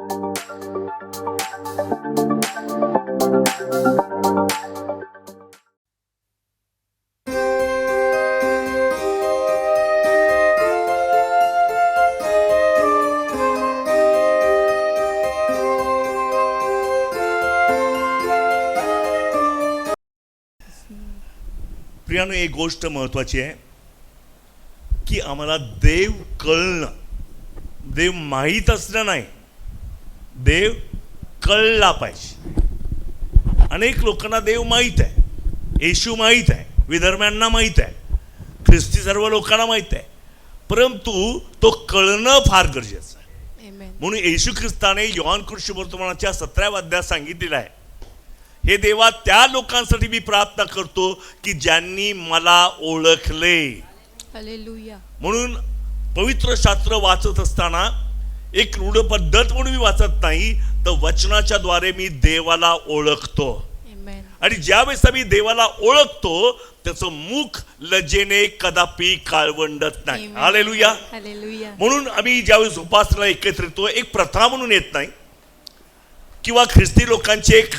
प्रियानो, एक गोष्ट महत्वाची आहे की आम्हाला देव कळणं, देव माहीत असणं नाही, देव कळला पाहिजे. अनेक लोकांना देव माहीत आहे, येशू माहीत आहे, विधर्म्यांना माहीत आहे, ख्रिस्ती सर्व लोकांना माहीत आहे, परंतु तो कळणं फार गरजेचं आहे. म्हणून येशू ख्रिस्ताने योहान कृष्णवर्तमानाच्या 17व्या अध्यायात सांगितलेलं आहे, हे देवा त्या लोकांसाठी मी प्रार्थना करतो की ज्यांनी मला ओळखले. हालेलुया. म्हणून पवित्र शास्त्र वाचत असताना एक रूढ पद्धत म्हणून मी वाचत नाही, तर वचनाच्या द्वारे मी देवाला ओळखतो. आणि ज्यावेळेस मी देवाला ओळखतो त्याचं मुख लज्जेने कदापि काळवंडत नाही. हालेलुया. म्हणून आम्ही ज्यावेळेस उपासनाला एकत्र येतो, एक प्रथा म्हणून येत नाही किंवा ख्रिस्ती लोकांची एक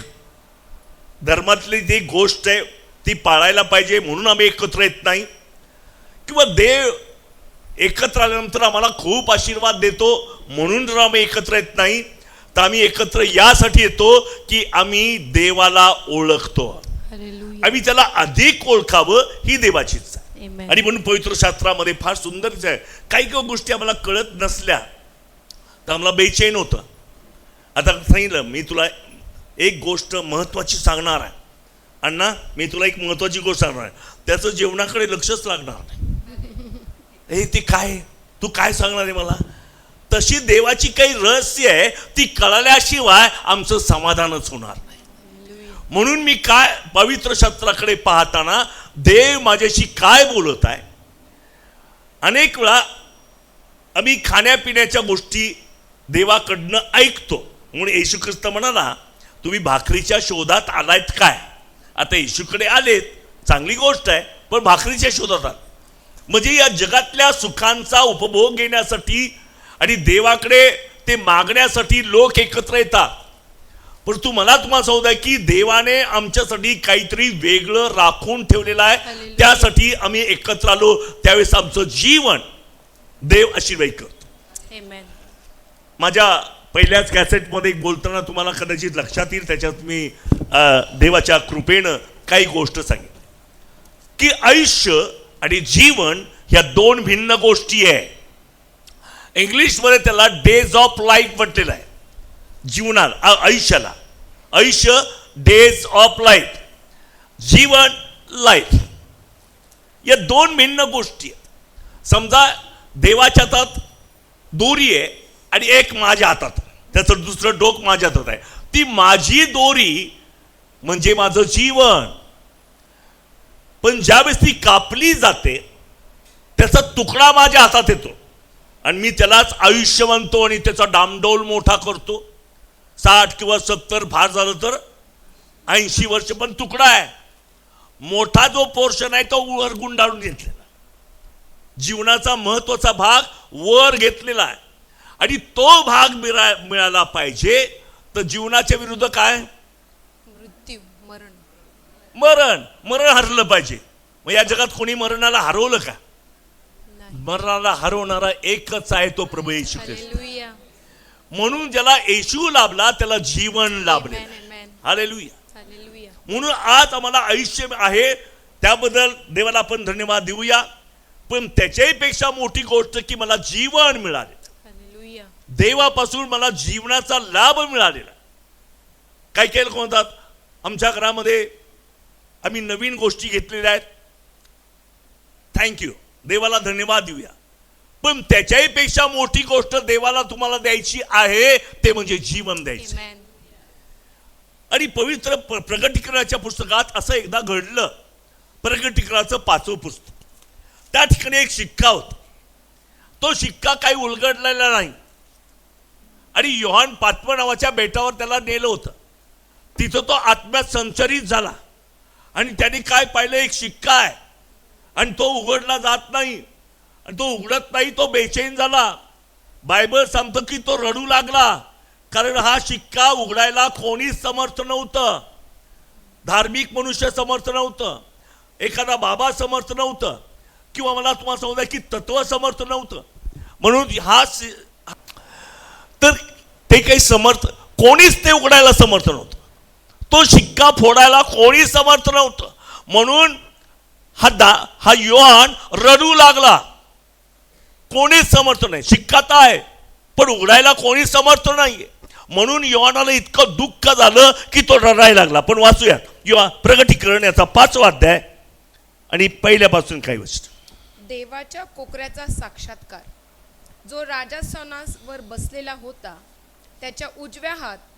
धर्मातली जी गोष्ट आहे ती पाळायला पाहिजे म्हणून आम्ही एकत्र येत नाही, किंवा देव एकत्र आल्यानंतर आम्हाला खूप आशीर्वाद देतो म्हणून जर आम्ही एकत्र येत नाही, तर आम्ही एकत्र यासाठी येतो की आम्ही देवाला ओळखतो, आम्ही त्याला अधिक ओळखावं ही देवाची इच्छा आहे. आणि म्हणून पवित्र शास्त्रामध्ये फार सुंदरच आहे, काही काही गोष्टी आम्हाला कळत नसल्या तर आम्हाला बेचैन होतं. आता सांगितलं मी तुला एक गोष्ट महत्वाची सांगणार आहे अण्णा, मी तुला एक महत्वाची गोष्ट सांगणार आहे, त्याचं जेवणाकडे लक्षच लागणार नाही. हे ते काय, तू काय सांगणार आहे मला? तशी देवाची काही रहस्य आहे ती कळल्याशिवाय आमचं समाधानच होणार नाही. म्हणून मी काय पवित्र शास्त्राकडे पाहताना देव माझ्याशी काय बोलत आहे. अनेक वेळा आम्ही खाण्यापिण्याच्या गोष्टी देवाकडनं ऐकतो. म्हणून येशू ख्रिस्त म्हणाला, तुम्ही भाकरीच्या शोधात आलायत काय? आता येशूकडे आलेत, चांगली गोष्ट आहे, पण भाकरीच्या शोधात आले म्हणजे या जगातल्या सुखांचा उपभोग घेण्यासाठी आणि देवाकडे ते मागण्यासाठी लोक एकत्र येतात. पण तुम्हाला सांगू की देवाने आमच्यासाठी काहीतरी वेगळं राखून ठेवलेलं आहे, त्यासाठी आम्ही एकत्र आलो. त्यावेळेस आमचं जीवन देव आशीर्वाद करतो. माझ्या पहिल्याच कॅसेटमध्ये बोलताना तुम्हाला कदाचित लक्षात येईल, त्याच्यात मी देवाच्या कृपेनं काही गोष्ट सांगितली की आयुष्य आणि जीवन ह्या दोन भिन्न गोष्टी आहे. इंग्लिशमध्ये त्याला डेज ऑफ लाईफ म्हटलेलं आहे. जीवनाला, आयुष्याला, आयुष्य days of life, Jeevan life, या दोन भिन्न गोष्टी आहेत. समजा देवाच्या हातात दोरी आहे आणि एक माझ्या हातात, त्याचं दुसरं डोक माझ्या हातात आहे. ती माझी दोरी म्हणजे माझं जीवन, पण ज्यावेळेस ती कापली जाते त्याचा तुकडा माझ्या हातात येतो आणि मी त्यालाच आयुष्य म्हणतो आणि त्याचा डामडौल मोठा करतो. 60 किंवा 70, फार झालं तर 80 वर्ष, पण तुकडा आहे. मोठा जो पोर्शन आहे तो वर गुंडाळून घेतलेला, जीवनाचा महत्वाचा भाग वर घेतलेला आहे. आणि तो भाग मिळाला पाहिजे तर जीवनाच्या विरुद्ध काय? मृत्यू, मरण. मरण, मरण हरलं पाहिजे. मग या जगात कोणी मरणाला हरवलं का? मरणाला हरवणारा एकच आहे, तो प्रभू येशू ख्रिस्त. म्हणून ज्याला येशू लाभला त्याला जीवन लाभले. हालेलुया. म्हणून आज आम्हाला आयुष्य आहे त्याबद्दल देवाला आपण धन्यवाद देऊया. पण त्याच्याही पेक्षा मोठी गोष्ट की मला जीवन मिळाले, देवापासून मला जीवनाचा लाभ मिळालेला. काही काही लोक म्हणतात आमच्या घरामध्ये आम्ही नवीन गोष्टी घेतलेल्या आहेत, थँक्यू, देवाला धन्यवाद देऊया. पण त्याच्याही पेक्षा मोठी गोष्ट देवाला तुम्हाला द्यायची आहे ते म्हणजे जीवन द्यायचं. आणि पवित्र प्रकटीकरणाच्या पुस्तकात असं एकदा घडलं. प्रकटीकरणाचं 5वं पुस्तक, त्या ठिकाणी एक शिक्का होता. तो शिक्का काही उलगडलेला नाही आणि योहान पाटवा नावाच्या बेटावर त्याला नेलं होतं. तिथं तो आत्म्यात संचरित झाला आणि त्याने काय पाहिलं, एक शिक्का आहे आणि तो उघडला जात नाही आणि तो उघडत नाही. तो बेचैन झाला. बायबल सांगतो की तो रडू लागला. कारण हा शिक्का उघडायला कोणीच समर्थ नव्हतं. धार्मिक मनुष्य समर्थ नव्हतं, एखादा बाबा समर्थ नव्हतं, किंवा मला तुम्हाला सांगू द्या की तत्व समर्थ नव्हतं. म्हणून तर ते काही समर्थ, कोणीच ते उघडायला समर्थ नव्हतं. तो शिक्का फोडायला कोणी समर्थ नव्हतं. म्हणून हा योहान रडू लागला. कोणीच समर्थ नाही. शिक्का तर आहे पण उघडायला कोणी समर्थ नाहीये. म्हणून योहानाला इतकं दुःख झालं की तो रडायला लागला. पण वाचूया प्रगटीकरण याचा 5वा अध्याय आणि पहिल्यापासून काही वचन. देवाच्या कोकऱ्याचा साक्षात्कार. जो राजासनावर बसलेला होता त्याच्या उजव्या हातात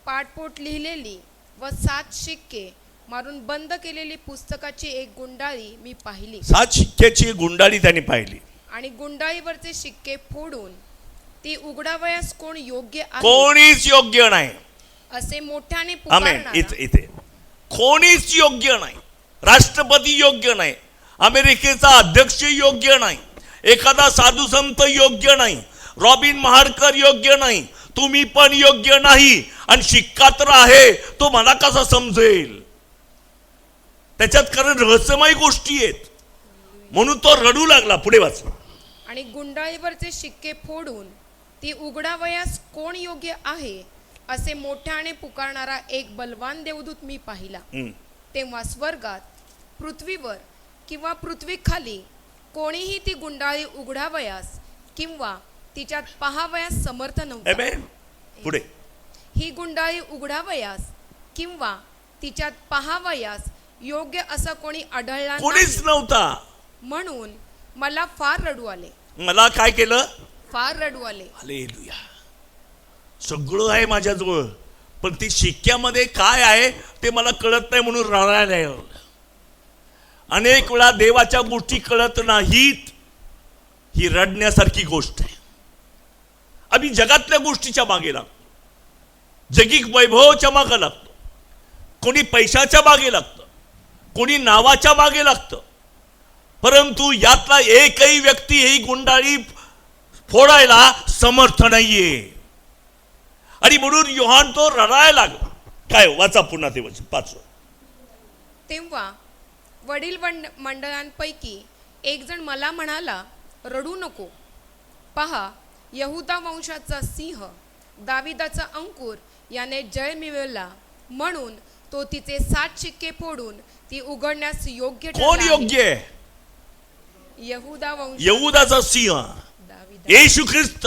पाठपोट लिहिलेली व 7 शिक्के मारून बंद केलेली पुस्तकाची एक गुंडाळी मी पाहिली. 7 शिक्क्याची गुंडाळी त्यांनी पाहिली. आणि गुंडाळीवरचे शिक्के फोडून ती उघडावयास कोण योग्य आहे, कोणीच योग्य नाही असे मोठ्याने आमेन. पुकारणारा इथे कोणीच योग्य नाही. राष्ट्रपती योग्य नाही, अमेरिकेचा अध्यक्ष योग्य नाही, एखादा साधू संत योग्य नाही, रॉबिन महाडकर योग्य नाही, तुम्ही पण योग्य नाही. आणि शिक्का तर आहे, तो मला कसा समजेल? त्याच्यात कारण रहस्यमय गोष्टी आहेत. म्हणून तो रडू लागला. पुढे वाच. आणि गुंडाळीवरचे शिक्के फोडून ती उघडावयास कोण योग्य आहे असे मोठ्याने पुकारणारा एक बलवान देवदूत मी पाहिला. तेव्हा स्वर्गात, पृथ्वीवर किंवा पृथ्वीखाली कोणीही ती गुंडाळी उघडावयास किंवा तिच्यात पाहावयास समर्थ नव्हता. आमेन. पुढे. ही गुंडाळी उघडावयास किंवा तिच्यात पाहावयास योग्य असा कोणी आढळला कोणीच नाही. नव्हता. म्हणून मला फार रडू आले. मला काय केलं? फार रडू आले. हालेलुया. सगळं आहे माझ्याजवळ, पण ती शिक्क्यामध्ये काय आहे ते मला कळत नाही म्हणून रडायला लागलो. अनेक वेळा देवाच्या गोष्टी कळत नाहीत. ही रडण्यासारखी गोष्ट आहे. आम्ही जगातल्या गोष्टीच्या मागे लागतो, जगिक वैभवाच्या मागे लागतो, कोणी पैशाच्या मागे लागतं, कोणी नावाच्या मागे लागतं. परंतु यातला एकही व्यक्ती ही गुंडाळी फोडायला समर्थ नाहीये. आणि म्हणून योहान तो रडायला लागला. काय वाचा पुन्हा ते वचन 5. तेव्हा वडील मंडळांपैकी एक जण मला म्हणाला, रडू नको. पहा, यहुदा वंशाचा सिंह, दाविदाचा अंकुर याने जय मिळवला. म्हणून तो तिचे 7 शिक्के फोडून ती उघडण्यास योग्य कोण ठरला योग्य आहे. आहे? यहुदाचा सिंह दाविदा. येशू ख्रिस्त.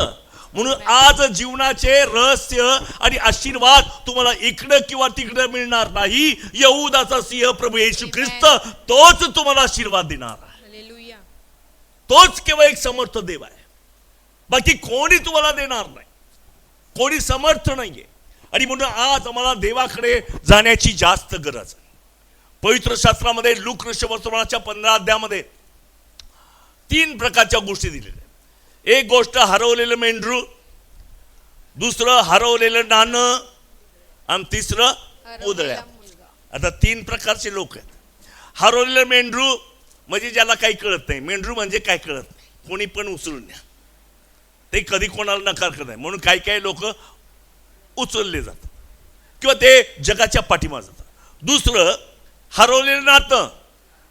म्हणून आज जीवनाचे रहस्य आणि आशीर्वाद तुम्हाला इकडे किंवा तिकडे मिळणार नाही. यहुदाचा सिंह प्रभू येशू ख्रिस्त तोच तुम्हाला आशीर्वाद देणार आहे. हालेलुया. तोच केवळ एक समर्थ देव आहे. बाकी कोणी तुम्हाला देणार नाही. कोणी समर्थ नाहीये. आणि म्हणून आज आम्हाला देवाकडे जाण्याची जास्त गरज आहे. पवित्र शास्त्रामध्ये लूक वर्तमानाच्या 15 अध्यायामध्ये 3 प्रकारच्या गोष्टी दिलेल्या. एक गोष्ट हरवलेलं मेंढरू, दुसरं हरवलेलं नाणं आणि तिसरं उधळ्या. आता 3 प्रकारचे लोक आहेत. हरवलेलं मेंढरू म्हणजे ज्याला काही कळत नाही. मेंढरू म्हणजे काय कळत नाही, कोणी पण उचलून न्या, ते कधी कोणाला नकार करत नाही. म्हणून काही काही लोक उचलले जातात किंवा ते जगाच्या पाठीमागे जातात. दुसरं हरवलेलं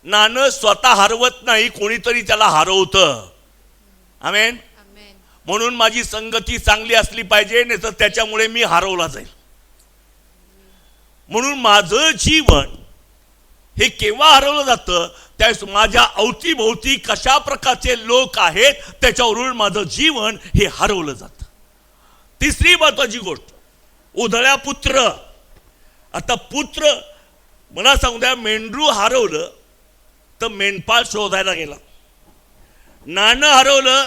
नाणं स्वतः हरवत नाही, कोणीतरी त्याला हरवतं. आमेन. म्हणून माझी संगती चांगली असली पाहिजे, नाही तर त्याच्यामुळे मी हरवला जाईल. म्हणून माझं जीवन हे केव्हा हरवलं जातं? त्यावेळेस माझ्या अवतीभोवती कशा प्रकारचे लोक आहेत त्याच्यावरून माझं जीवन हे हरवलं जातं. तिसरी महत्वाची गोष्ट, उधळ्या पुत्र. आता पुत्र, मला सांगू द्या, मेंढरू हरवलं तर मेंढपाळ शोधायला गेला. नाणं हरवलं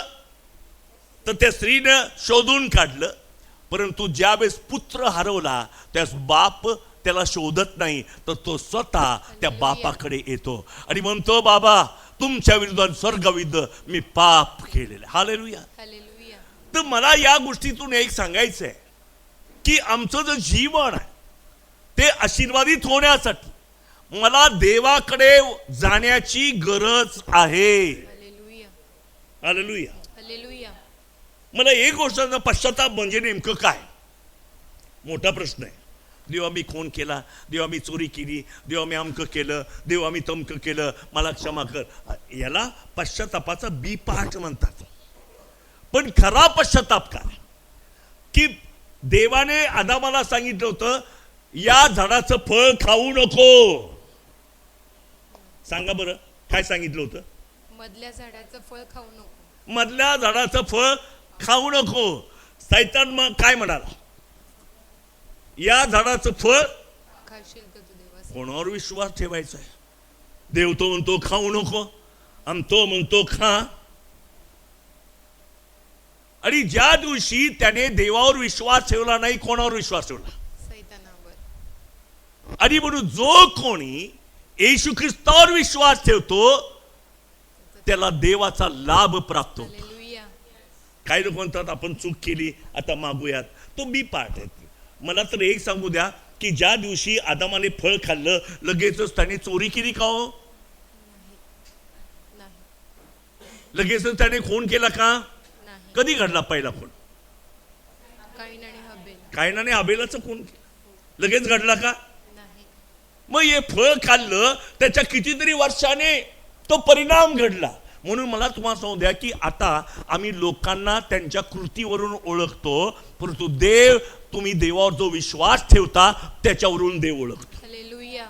तर त्या स्त्रीनं शोधून काढलं. परंतु ज्यावेळेस पुत्र हरवला त्यावेळेस बाप त्याला शोधत नाही, तर तो स्वतः त्या बापाकडे येतो आणि म्हणतो, बाबा तुमच्या विरुद्ध स्वर्गविरुद्ध मी पाप केलेलं. हालेलुया. तर मला या गोष्टीतून एक सांगायचं आहे की आमचं जे जीवन आहे ते आशीर्वादित होण्यासाठी मला देवाकडे जाण्याची गरज आहे. हालेलुया. मला एक गोष्ट, पश्चाताप म्हणजे नेमकं काय, मोठा प्रश्न आहे. देवा मी खून केला, देवा मी चोरी केली, देवा मी अमकं केलं, देवा मी तमकं केलं, मला क्षमा कर. याला पश्चातापाचा बी पार्ट म्हणतात. पण खरा पश्चाताप काय, की देवाने आदामाला सांगितलं होतं या झाडाचं फळ खाऊ नको. सांगा बरं काय सांगितलं होतं? मधल्या झाडाचं फळ खाऊ नको. मधल्या झाडाचं फळ खाऊ नको. सैतान मग काय म्हणाला, या झाडाचं फळ खाशील तर तू देवास. कोणावर विश्वास ठेवायचा आहे? देव तो म्हणतो खाऊ नको आणि तो म्हणतो खा. आणि ज्या दिवशी त्याने देवावर विश्वास ठेवला नाही, कोणावर विश्वास ठेवला? सैतानावर. आणि म्हणून जो कोणी येशू ख्रिस्तावर विश्वास ठेवतो त्याला देवाचा लाभ प्राप्त होतो. हालेलुया. काही लोक म्हणतात आपण चूक केली आता मागूयात, तो बी पार्ट आहे. मला तर एक सांगू द्या की ज्या दिवशी आदामाने फळ खाल्लं लगेचच त्याने चोरी केली का हो? नाही. लगेचच त्याने खून केला का? नाही. कधी घडला पहिला खून? काईन आणि हबेल. कायनाने हबेलाचं खून केलं, लगेच घडला का? नाही. मग हे फळ खाल्लं त्याच्या कितीतरी वर्षाने तो परिणाम घडला. म्हणून मला तुम्हाला सांगू द्या की आता आम्ही लोकांना त्यांच्या कृतीवरून ओळखतो, परंतु देव, तुम्ही देवावर जो विश्वास ठेवता त्याच्यावरून देव ओळखतो. हालेलुया.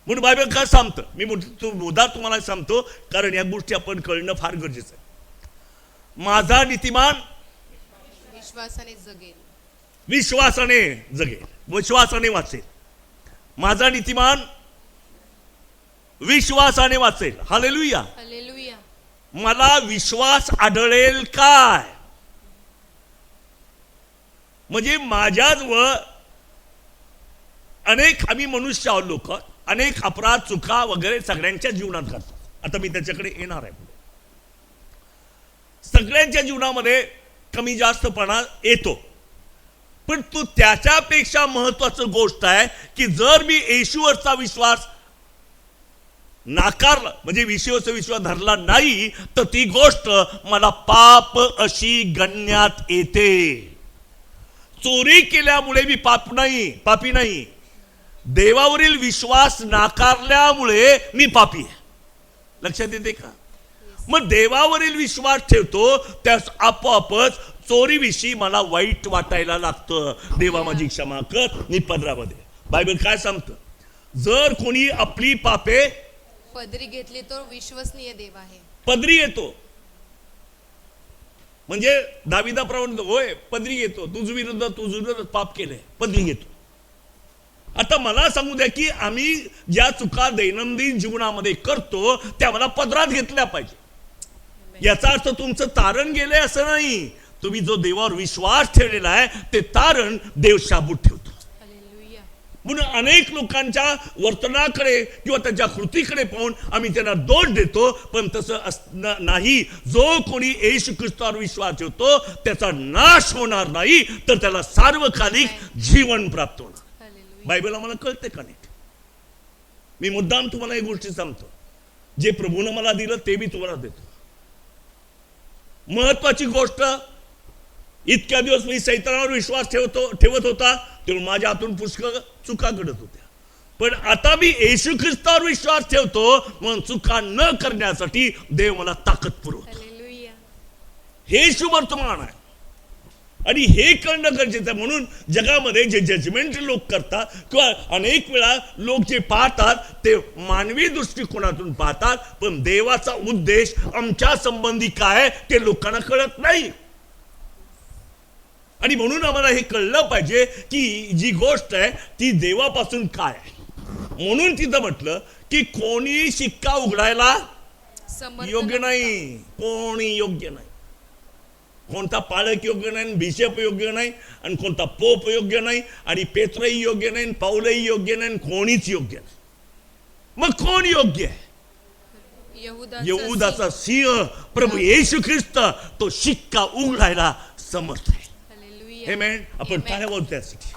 म्हणून बायबल काय सांगतं, मी मुद्दा तुम्हाला सांगतो कारण या गोष्टी आपण कळणं फार गरजेचं आहे. माझा नीतिमान विश्वासाने जगेल. विश्वासाने जगेल, विश्वासाने वाचेल. माझा नीतिमान विश्वासाने वाचेल. हालेलुया. हालेलुया. मला विश्वास आढळेल काय? म्हणजे माझ्याजवळ अनेक, आम्ही मनुष्य आहोत, लोक अनेक अपराध चुका वगैरे सगळ्यांच्या जीवनात करतात. आता मी त्याच्याकडे येणार आहे. सगळ्यांच्या जीवनामध्ये कमी जास्तपणा येतो, पण तो त्याच्यापेक्षा महत्वाचं गोष्ट आहे की जर मी येशूवरचा विश्वास नाकारला, म्हणजे विषयाचा विश्वास धरला नाही, तर ती गोष्ट मला पाप अशी गणण्यात येते. चोरी केल्यामुळे मी पापी नाही. देवावरील विश्वास नाकारल्यामुळे मी पापी आहे. लक्षात येते का? मग देवावरील विश्वास ठेवतो त्यास आपोआपच चोरीविषयी मला वाईट वाटायला लागतं. देवा माझी क्षमा कर. निपद्रामध्ये बायबल काय सांगतं, जर कोणी आपली पापे पदरी घेतली तो विश्वसनीय देव आहे. पदरी येतो म्हणजे दाविदाप्रमाणे होय पदरी येतो, तुझ विरुद्ध पाप केलंय, पदरी येतो. आता मला सांगू द्या की आम्ही ज्या चुका दैनंदिन जीवनामध्ये करतो त्या मला पदरात घेतल्या पाहिजे. याचा अर्थ तुमचं तारण गेलंय असं नाही. तुम्ही जो देवावर विश्वास ठेवलेला आहे ते तारण देव शाबूत ठेवतो. हालेलुया. म्हणून अनेक लोकांच्या वर्तनाकडे किंवा त्यांच्या कृतीकडे पाहून आम्ही त्यांना दोष देतो, पण तसं नाही. जो कोणी येशू ख्रिस्तावर विश्वास ठेवतो त्याचा नाश होणार नाही, तर त्याला सार्वकालिक जीवन प्राप्त होणार. हालेलुया. बायबल आम्हाला कळते का नाही? मी मुद्दाम तुम्हाला एक गोष्टी सांगतो, जे प्रभूनं मला दिलं ते मी तुम्हाला देतो. महत्वाची गोष्ट, इतक्या दिवस मी सैतानावर विश्वास ठेवत होता तेव्हा माझ्या हातून पुष्कळ चुका घडत होत्या, पण आता मी येशू ख्रिस्तावर विश्वास ठेवतो म्हणून चुका न करण्यासाठी देव मला ताकद पुरवतो. हालेलुया. हे शुभ वर्तमान आहे आणि हे करणं गरजेचं आहे. म्हणून जगामध्ये जे जजमेंट लोक करतात किंवा अनेक वेळा लोक जे पाहतात ते मानवी दृष्टिकोनातून पाहतात, पण देवाचा उद्देश आमच्या संबंधी काय ते लोकांना कळत नाही. आणि म्हणून आम्हाला हे कळलं पाहिजे की जी गोष्ट आहे ती देवापासून काय आहे. म्हणून तिथं म्हटलं की कोणी शिक्का उघडायला योग्य नाही, कोणी योग्य नाही. कोणता पालक योग्य नाही, बिशप योग्य नाही, आणि कोणता पोप योग्य नाही, आणि पेत्रही योग्य नाही, पाऊलही योग्य नाही, कोणीच योग्य नाही. मग कोण योग्य आहे? यहूदाचा सिंह प्रभू येशू ख्रिस्त, तो शिक्का उघडायला समर्थ आहे. आमेन. आपण टाळ्या वाजवू त्यासाठी.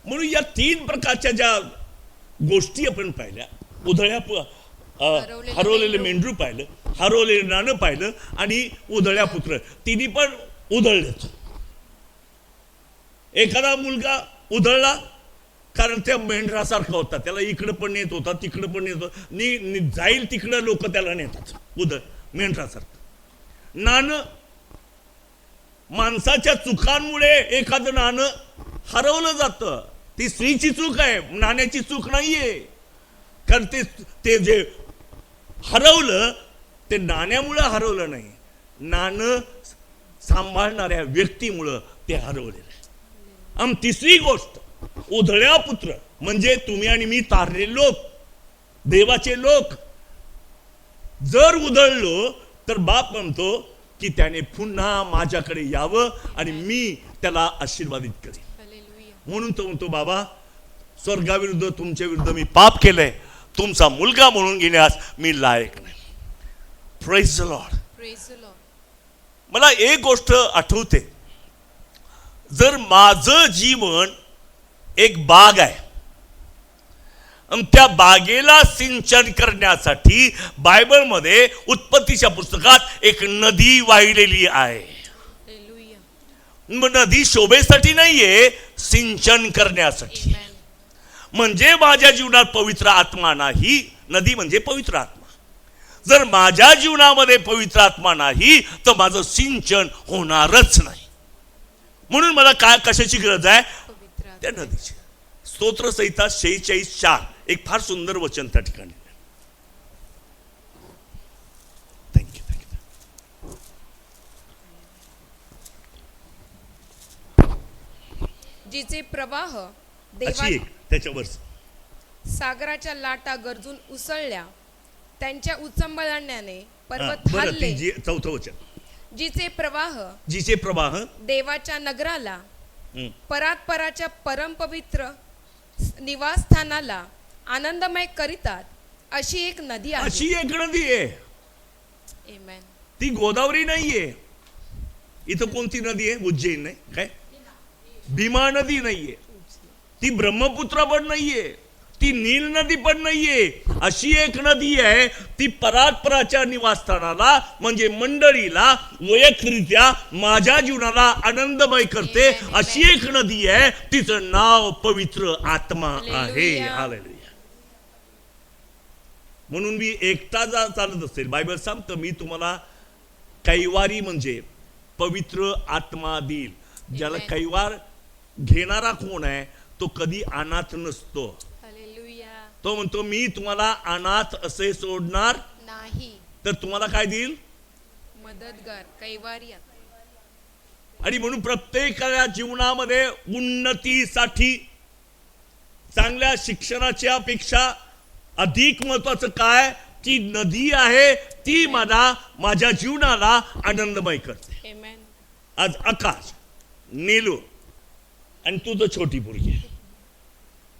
म्हणून या तीन प्रकारच्या ज्या गोष्टी आपण पाहिल्या, उधळ्या हरवलेलं मेंढरू पाहिलं, हरवलेलं नाणं पाहिलं आणि उधळ्या पुत्र, तिन्ही पण उधळलेत. एखादा मुलगा उधळला कारण त्या मेंढरासारखा होता, त्याला इकडं पण नेत होता तिकडं पण नेत होता, जाईल तिकडं लोक त्याला नेतात. मेंढरासारखं. नाणं, माणसाच्या चुकांमुळे एखादं नाणं हरवलं जातं. ती स्त्रीची चूक आहे, नाण्याची चूक नाहीये. कारण ते जे हरवलं ते नाण्यामुळे हरवलं नाही, नाणं सांभाळणाऱ्या व्यक्तीमुळं ते हरवलेलं आहे. आणि तिसरी गोष्ट, उधळ्या पुत्र म्हणजे तुम्ही आणि मी, तारलेले लोक, देवाचे लोक. जर उधळलो तर बाप म्हणतो की त्याने पुन्हा माझ्याकडे यावं आणि मी त्याला आशीर्वादित करेन. म्हणून तो म्हणतो, बाबा स्वर्गाविरुद्ध तुमच्या विरुद्ध मी पाप केलंय, तुमचा मुलगा म्हणून घेण्यास मी लायक नाही. Praise the Lord. मला एक गोष्ट आठवते, जर माझं जीवन एक बाग आहे आणि त्या बागेला सिंचन करण्यासाठी बायबलमध्ये उत्पत्तीच्या पुस्तकात एक नदी वाहिलेली आहे. नदी शोभेसाठी नाहीये, सिंचन करण्यासाठी. म्हणजे माझ्या जीवनात पवित्र आत्मा नाही, नदी म्हणजे पवित्र आत्मा. जर माझ्या जीवनामध्ये पवित्र आत्मा नाही तर माझं सिंचन होणारच नाही. म्हणून मला काय कशाची गरज आहे? त्या नदीची. स्तोत्र संहिता 46:4 एक फार सुंदर वचन त्या ठिकाणी. जिचे प्रवाह त्याच्यावर सागराच्या लाटा गरजून उसळल्या, त्यांच्या उचंबळण्याने पर्वत हलले. चौथं वचन, जिचे प्रवाह देवाच्या नगराला, परात्पराच्या परमपवित्र निवासस्थानाला आनंदमय करीतात, अशी एक नदी आहे. अशी एक नदी आहे. ती गोदावरी नाहीये. इथं कोणती नदी आहे? उज्जैन नाही काय, भीमा नदी नाहीये, ती ब्रह्मपुत्रा पण नाहीये, ती नील नदी पण नाहीये. अशी एक नदी आहे, ती परात्पराच्या निवासस्थानाला म्हणजे मंडळीला वैयक्तिकरित्या माझ्या जीवनाला आनंदमय करते. अशी एक नदी आहे, तिचं नाव पवित्र आत्मा आहे. हालेलुया. म्हणून मी एकटा चालत असेल, बायबल सांगतं मी तुम्हाला कैवारी म्हणजे पवित्र आत्मा देईल. ज्याला कैवार घेणारा कोण आहे? तो कधी अनाथ नसतो. तो म्हणतो मी तुम्हाला अनाथ असे सोडणार नाही, तर तुम्हाला काय देईल? मदतगार, कैवारी. आणि म्हणून प्रत्येकाच्या जीवनामध्ये उन्नतीसाठी चांगल्या शिक्षणाच्या पेक्षा अधिक महत्वाचं काय? ती नदी आहे, ती माझ्या जीवनाला आनंदमय करते. आज आकाश, नीलू आणि तू तर छोटी पोरगी आहे,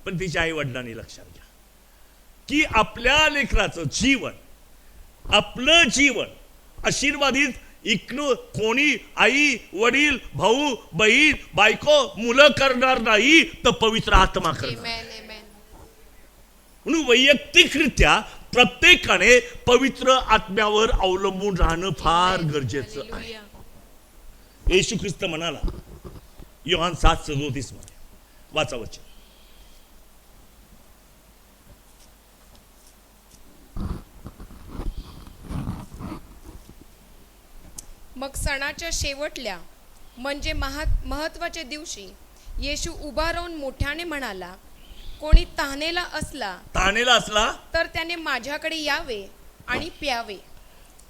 पण तिच्या आई वडिलांनी लक्षात घ्या की आपल्या लेकराचं जीवन, आपलं जीवन आशीर्वादित इकडं कोणी आई वडील भाऊ बहीण बायको मुलं करणार नाही, तर पवित्र आत्मा करणार. म्हणून वैयक्तिकरित्या प्रत्येकाने पवित्र आत्म्यावर अवलंबून राहणं फार गरजेचं आहे. येशू ख्रिस्त म्हणाला योहान 7:37 मध्ये, वाचा वचन. मग सणाच्या शेवटल्या म्हणजे महत्वाच्या दिवशी येशू उभा राहून मोठ्याने म्हणाला, कोणी तहानेला असला तर त्याने माझ्याकडे यावे आणि प्यावे.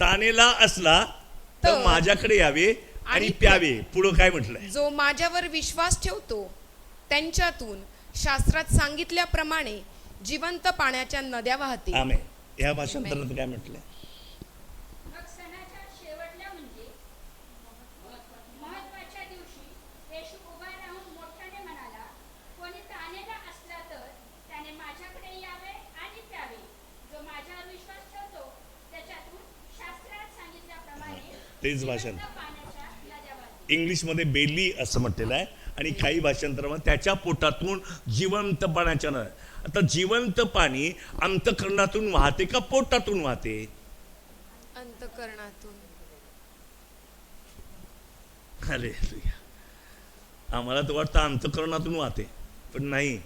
तहानेला असला तर माझ्याकडे यावे आणि प्यावे. पुढे काय म्हटलंय? जो माझ्यावर विश्वास ठेवतो त्यांच्यातून शास्त्रात सांगितल्याप्रमाणे जिवंत पाण्याच्या नद्या वाहतील. आमेन. या भाषांतरात काय म्हटलंय? तेच भाषण इंग्लिश मध्ये बेली असं म्हटलेलं आहे, आणि काही भाषांतरामध्ये त्याच्या पोटातून जिवंत पाण्याच्या नद्या. आता जिवंत पाणी अंतःकरणातून वाहते का पोटातून वाहते? अंतःकरणातून. अरे आम्हाला तर वाटतं अंतःकरणातून वाहते, पण नाही,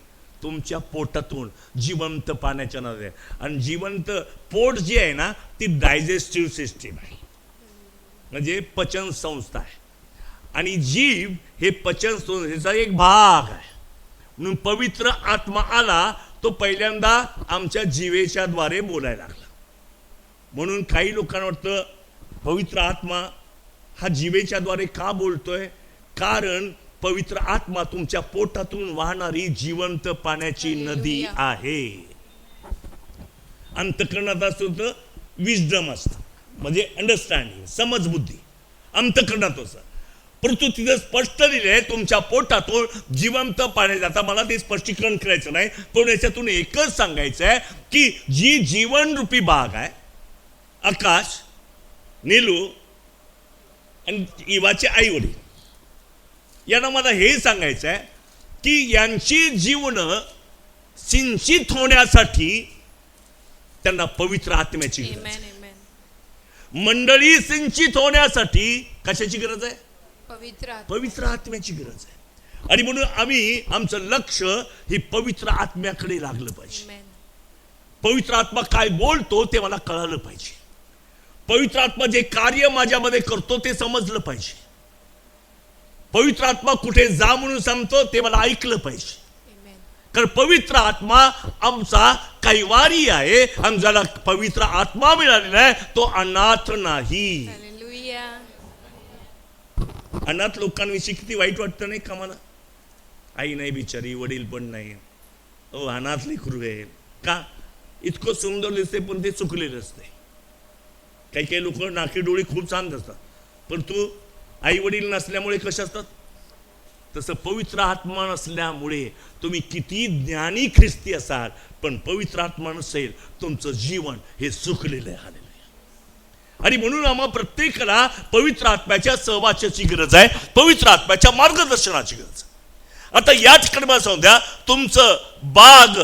तुमच्या पोटातून जिवंत पाण्याच्या नद्या. आणि जिवंत पोट जे आहे ना, ती डायजेस्टिव्ह सिस्टीम आहे, म्हणजे पचन संस्था आहे. आणि जीव हे पचन संस्थेचा एक भाग आहे. म्हणून पवित्र आत्मा आला, तो पहिल्यांदा आमच्या जीवेच्या द्वारे बोलायला लागला. म्हणून काही लोकांना वाटतं पवित्र आत्मा हा जीवेच्या द्वारे का बोलतोय? कारण पवित्र आत्मा तुमच्या पोटातून वाहणारी जिवंत पाण्याची नदी आहे. अंतःकरणात असतं तर विजडम असतं, म्हणजे अंडरस्टँडिंग, समजबुद्धी अंतःकरणात असतं. परंतु तिथं स्पष्ट लिहिले आहे तुमच्या पोटातून जिवंत पाण्याची. आता मला ते स्पष्टीकरण करायचं नाही, पण याच्यातून एकच सांगायचं आहे की जी जीवन रूपी बाग आहे, आकाश, नीलू आणि इवाचे आई वडील, यांना मला हे सांगायचं आहे की यांची जीवन सिंचित होण्यासाठी त्यांना पवित्र आत्म्याची गरज आहे. मंडळी सिंचित होण्यासाठी कशाची गरज आहे? पवित्र आत्म्याची गरज आहे. आणि म्हणून आम्ही आमचं लक्ष हे पवित्र आत्म्याकडे लागलं पाहिजे. पवित्र आत्मा काय बोलतो ते मला कळालं पाहिजे. पवित्र आत्मा जे कार्य माझ्यामध्ये करतो ते समजलं पाहिजे. पवित्र आत्मा कुठे जा म्हणून सांगतो ते मला ऐकलं पाहिजे. कारण पवित्र आत्मा आमचा कैवारी आहे. आमच्याला पवित्र आत्मा मिळालेला आहे, तो अनाथ नाही. अनाथ लोकांविषयी किती वाईट वाटतं नाही का मला? आई नाही बिचारी, वडील पण नाही, अनाथ लेकरू आहे. का? इतकं सुंदर दिसते पण ते चुकलेलं असते. काही काही लोक नाकी डोळी खूप छान असतात, पण तू आई वडील नसल्यामुळे कसे असतात? तसं पवित्र आत्मा नसल्यामुळे तुम्ही किती ज्ञानी ख्रिस्ती असाल, पण पवित्र आत्मा नसेल तुमचं जीवन हे सुकलेलं आहे. आणि म्हणून आम्हाला प्रत्येकाला पवित्र आत्म्याच्या सहवासाची गरज आहे, पवित्र आत्म्याच्या मार्गदर्शनाची गरज आहे. आता या ठिकाणी मला सांगू द्या, तुमचं बाग,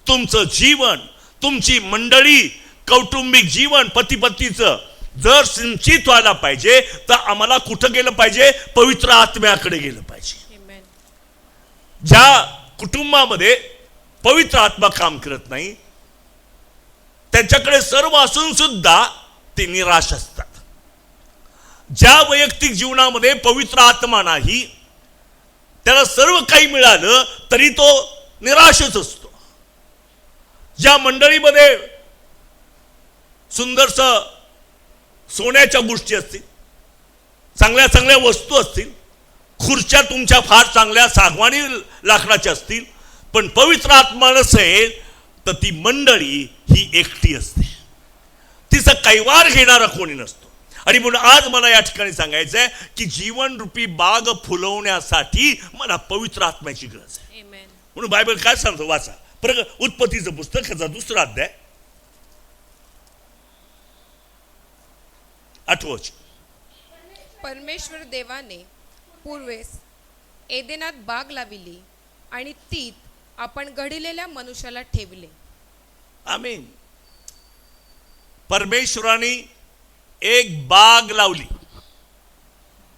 तुमचं जीवन, तुमची मंडळी, कौटुंबिक जीवन, पती पत्नीचं जर सिंचित व्हायला पाहिजे तर आम्हाला कुठं गेलं पाहिजे? पवित्र आत्म्याकडे गेलं पाहिजे. ज्या कुटुंबामध्ये पवित्र आत्मा काम करत नाही, त्यांच्याकडे सर्व असून सुद्धा ते निराश असतात. ज्या वैयक्तिक जीवनामध्ये पवित्र आत्मा नाही, त्याला सर्व काही मिळालं तरी तो निराशच असतो. ज्या मंडळीमध्ये सुंदरस सोन्याच्या गोष्टी असतील, चांगल्या चांगल्या वस्तू असतील, खुर्च्या तुमच्या फार चांगल्या सागवानी लाकडाच्या असतील, पण पवित्र आत्मा नसेल तर ती मंडळी ही एकटी असते. तिचा कैवार घेणारा कोणी नसतो. आणि म्हणून आज मला या ठिकाणी सांगायचं आहे की जीवन रूपी बाग फुलवण्यासाठी मला पवित्र आत्म्याची गरज आहे. म्हणून बायबल काय सांगतो? वाचा उत्पत्तीचं पुस्तक, ह्याचा 2रा अध्याय 8 वचन. परमेश्वर देवाने पूर्वेस एदेनात बाग लाविली आणि तीत आपण घडलेल्या मनुष्याला ठेवले. आमीन. परमेश्वराने एक बाग लावली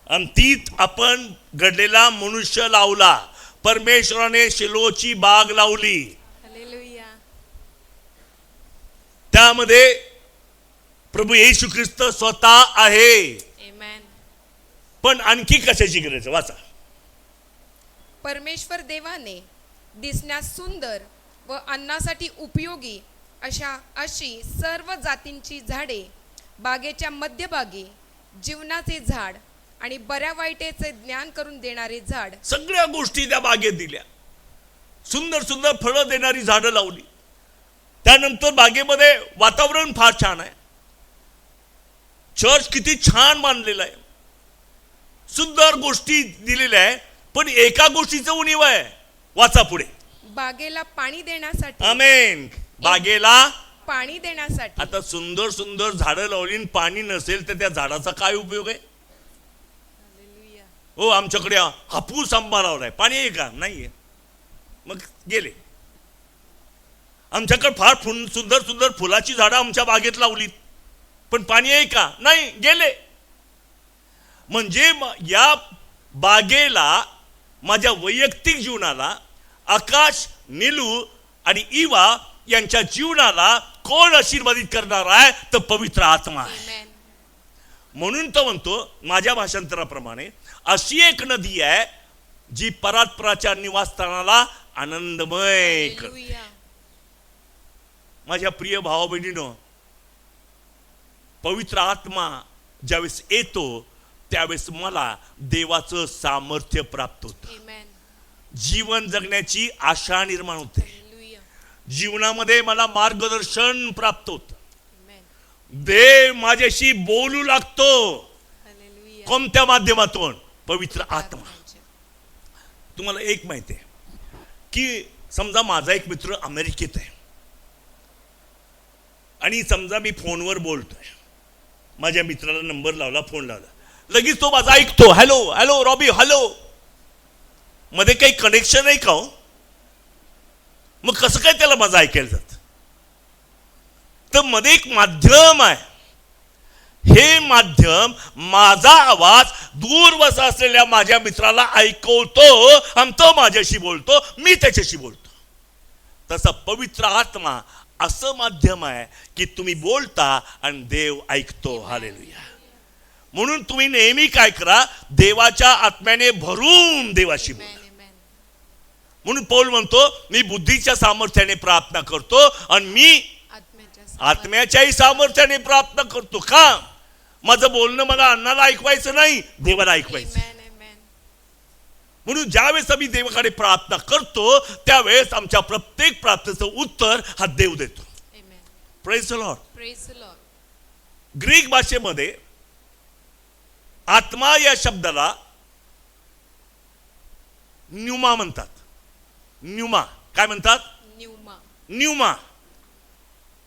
आणि तीत आपण घडलेला मनुष्य लावला. परमेश्वराने शिलोची बाग लावली, त्यामध्ये प्रभू येशू ख्रिस्त स्वतः आहे. पण आणखी कशाची गरज? वाचा. परमेश्वर देवाने दिसण्यास सुंदर व अन्नासाठी उपयोगी अशी सर्व जातींची झाडे बागेच्या मध्यभागी, जीवनाचे झाड आणि बऱ्या वाईटेचे ज्ञान करून देणारे झाड, सगळ्या गोष्टी त्या बागेत दिल्या. सुंदर सुंदर फळं देणारी झाडं लावली. त्यानंतर बागेमध्ये वातावरण फार छान आहे. चर्च किती छान बांधलेलं आहे, सुंदर गोष्टी दिलेल्या आहे. पण एका गोष्टीचं उणीव आहे. वाचा पुढे. बागेला पाणी देण्यासाठी. आमेन. बागेला पाणी देण्यासाठी. आता सुंदर सुंदर झाडं लावली, पाणी नसेल तर त्या झाडाचा काय उपयोग आहे? हो आमच्याकडे हापूस आंबा लावलाय, पाणी आहे का? नाहीये. मग गेले. आमच्याकडे फार सुंदर सुंदर फुलाची झाडं आमच्या बागेत लावलीत, पण पाणी आहे का? नाही, गेले. म्हणजे या बागेला, माझ्या वैयक्तिक जीवनाला, आकाश, नीलू आणि इवा यांच्या जीवनाला कोण आशीर्वादित करणार आहे? तर पवित्र आत्मा आहे. म्हणून तो म्हणतो माझ्या भाषांतराप्रमाणे, अशी एक नदी आहे जी परात्पराच्या निवासस्थानाला आनंदमय करते. माझ्या प्रिय भावा बहिणीनो, पवित्र आत्मा ज्यावेळेस येतो त्यावेळेस मला देवाचं सामर्थ्य प्राप्त होतं. जीवन जगण्याची आशा निर्माण होते. जीवनामध्ये मला मार्गदर्शन प्राप्त होतं. देव माझ्याशी बोलू लागतो. कोणत्या माध्यमातून? पवित्र आत्मा. तुम्हाला एक माहिती आहे की समजा माझा एक मित्र अमेरिकेत आहे आणि समजा मी फोनवर बोलतोय, माझ्या मित्राला नंबर लावला, फोन लावला, लगेच तो माझा ऐकतो. Hello hello Robbie, hello. मध्ये काही कनेक्शन आहे का हो? मग कसं काय त्याला माझं ऐकायला जात? तर मध्ये एक माध्यम आहे. हे माध्यम माझा आवाज दूर बसा असलेल्या माझ्या मित्राला ऐकवतो आणि तो माझ्याशी बोलतो, मी त्याच्याशी बोलतो. तसा पवित्र आत्मा असं माध्यम आहे की तुम्ही बोलता आणि देव ऐकतो. हालेलुया. म्हणून तुम्ही नेहमी काय करा? देवाच्या आत्म्याने भरून देवाशी बोला. म्हणून पौल म्हणतो मी बुद्धीच्या सामर्थ्याने प्रार्थना करतो आणि मी आत्म्याच्याही सामर्थ्याने प्रार्थना करतो. का? माझं बोलणं मला अन्नाला ऐकवायचं नाही, देवाला ऐकवायचं. म्हणून ज्यावेळेस आम्ही देवाकडे प्रार्थना करतो त्यावेळेस आमच्या प्रत्येक प्रार्थनेचं उत्तर हा देव देतो. Praise the Lord. ग्रीक भाषेमध्ये आत्मा या शब्दाला न्यूमा म्हणतात. न्यूमा काय म्हणतात? न्यूमा.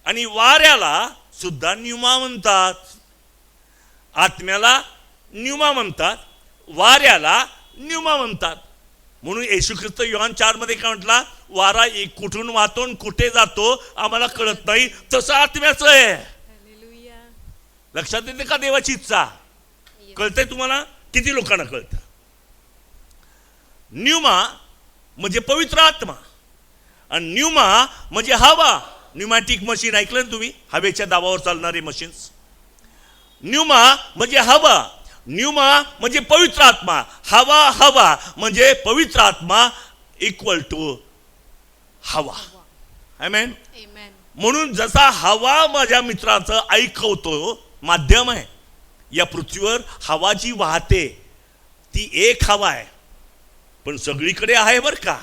आणि वाऱ्याला सुद्धा न्यूमा म्हणतात. आत्म्याला न्यूमा म्हणतात, वाऱ्याला न्यूमा म्हणतात. म्हणून येशू ख्रिस्त योहान 4 मध्ये काय म्हटला? वारा कुठून वाहतो कुठे जातो आम्हाला कळत नाही, तसं आत्म्याचं आहे. लक्षात येते का देवाची इच्छा? कळतंय तुम्हाला? किती लोकांना कळतं? न्यूमा म्हणजे पवित्र आत्मा आणि न्यूमा म्हणजे हवा. न्यूमॅटिक मशीन ऐकलं ना तुम्ही? हवेच्या दाबावर चालणारे मशीन्स. न्यूमा म्हणजे हवा, न्यूमा म्हणजे पवित्र आत्मा. हवा म्हणजे पवित्र आत्मा इक्वल टू हवा. आमेन. म्हणून जसा हवा माझ्या मित्राचं ऐकवतो, माध्यम आहे. या पृथ्वीवर हवा जी वाहते ती एक हवा आहे, पण सगळीकडे आहे बर का.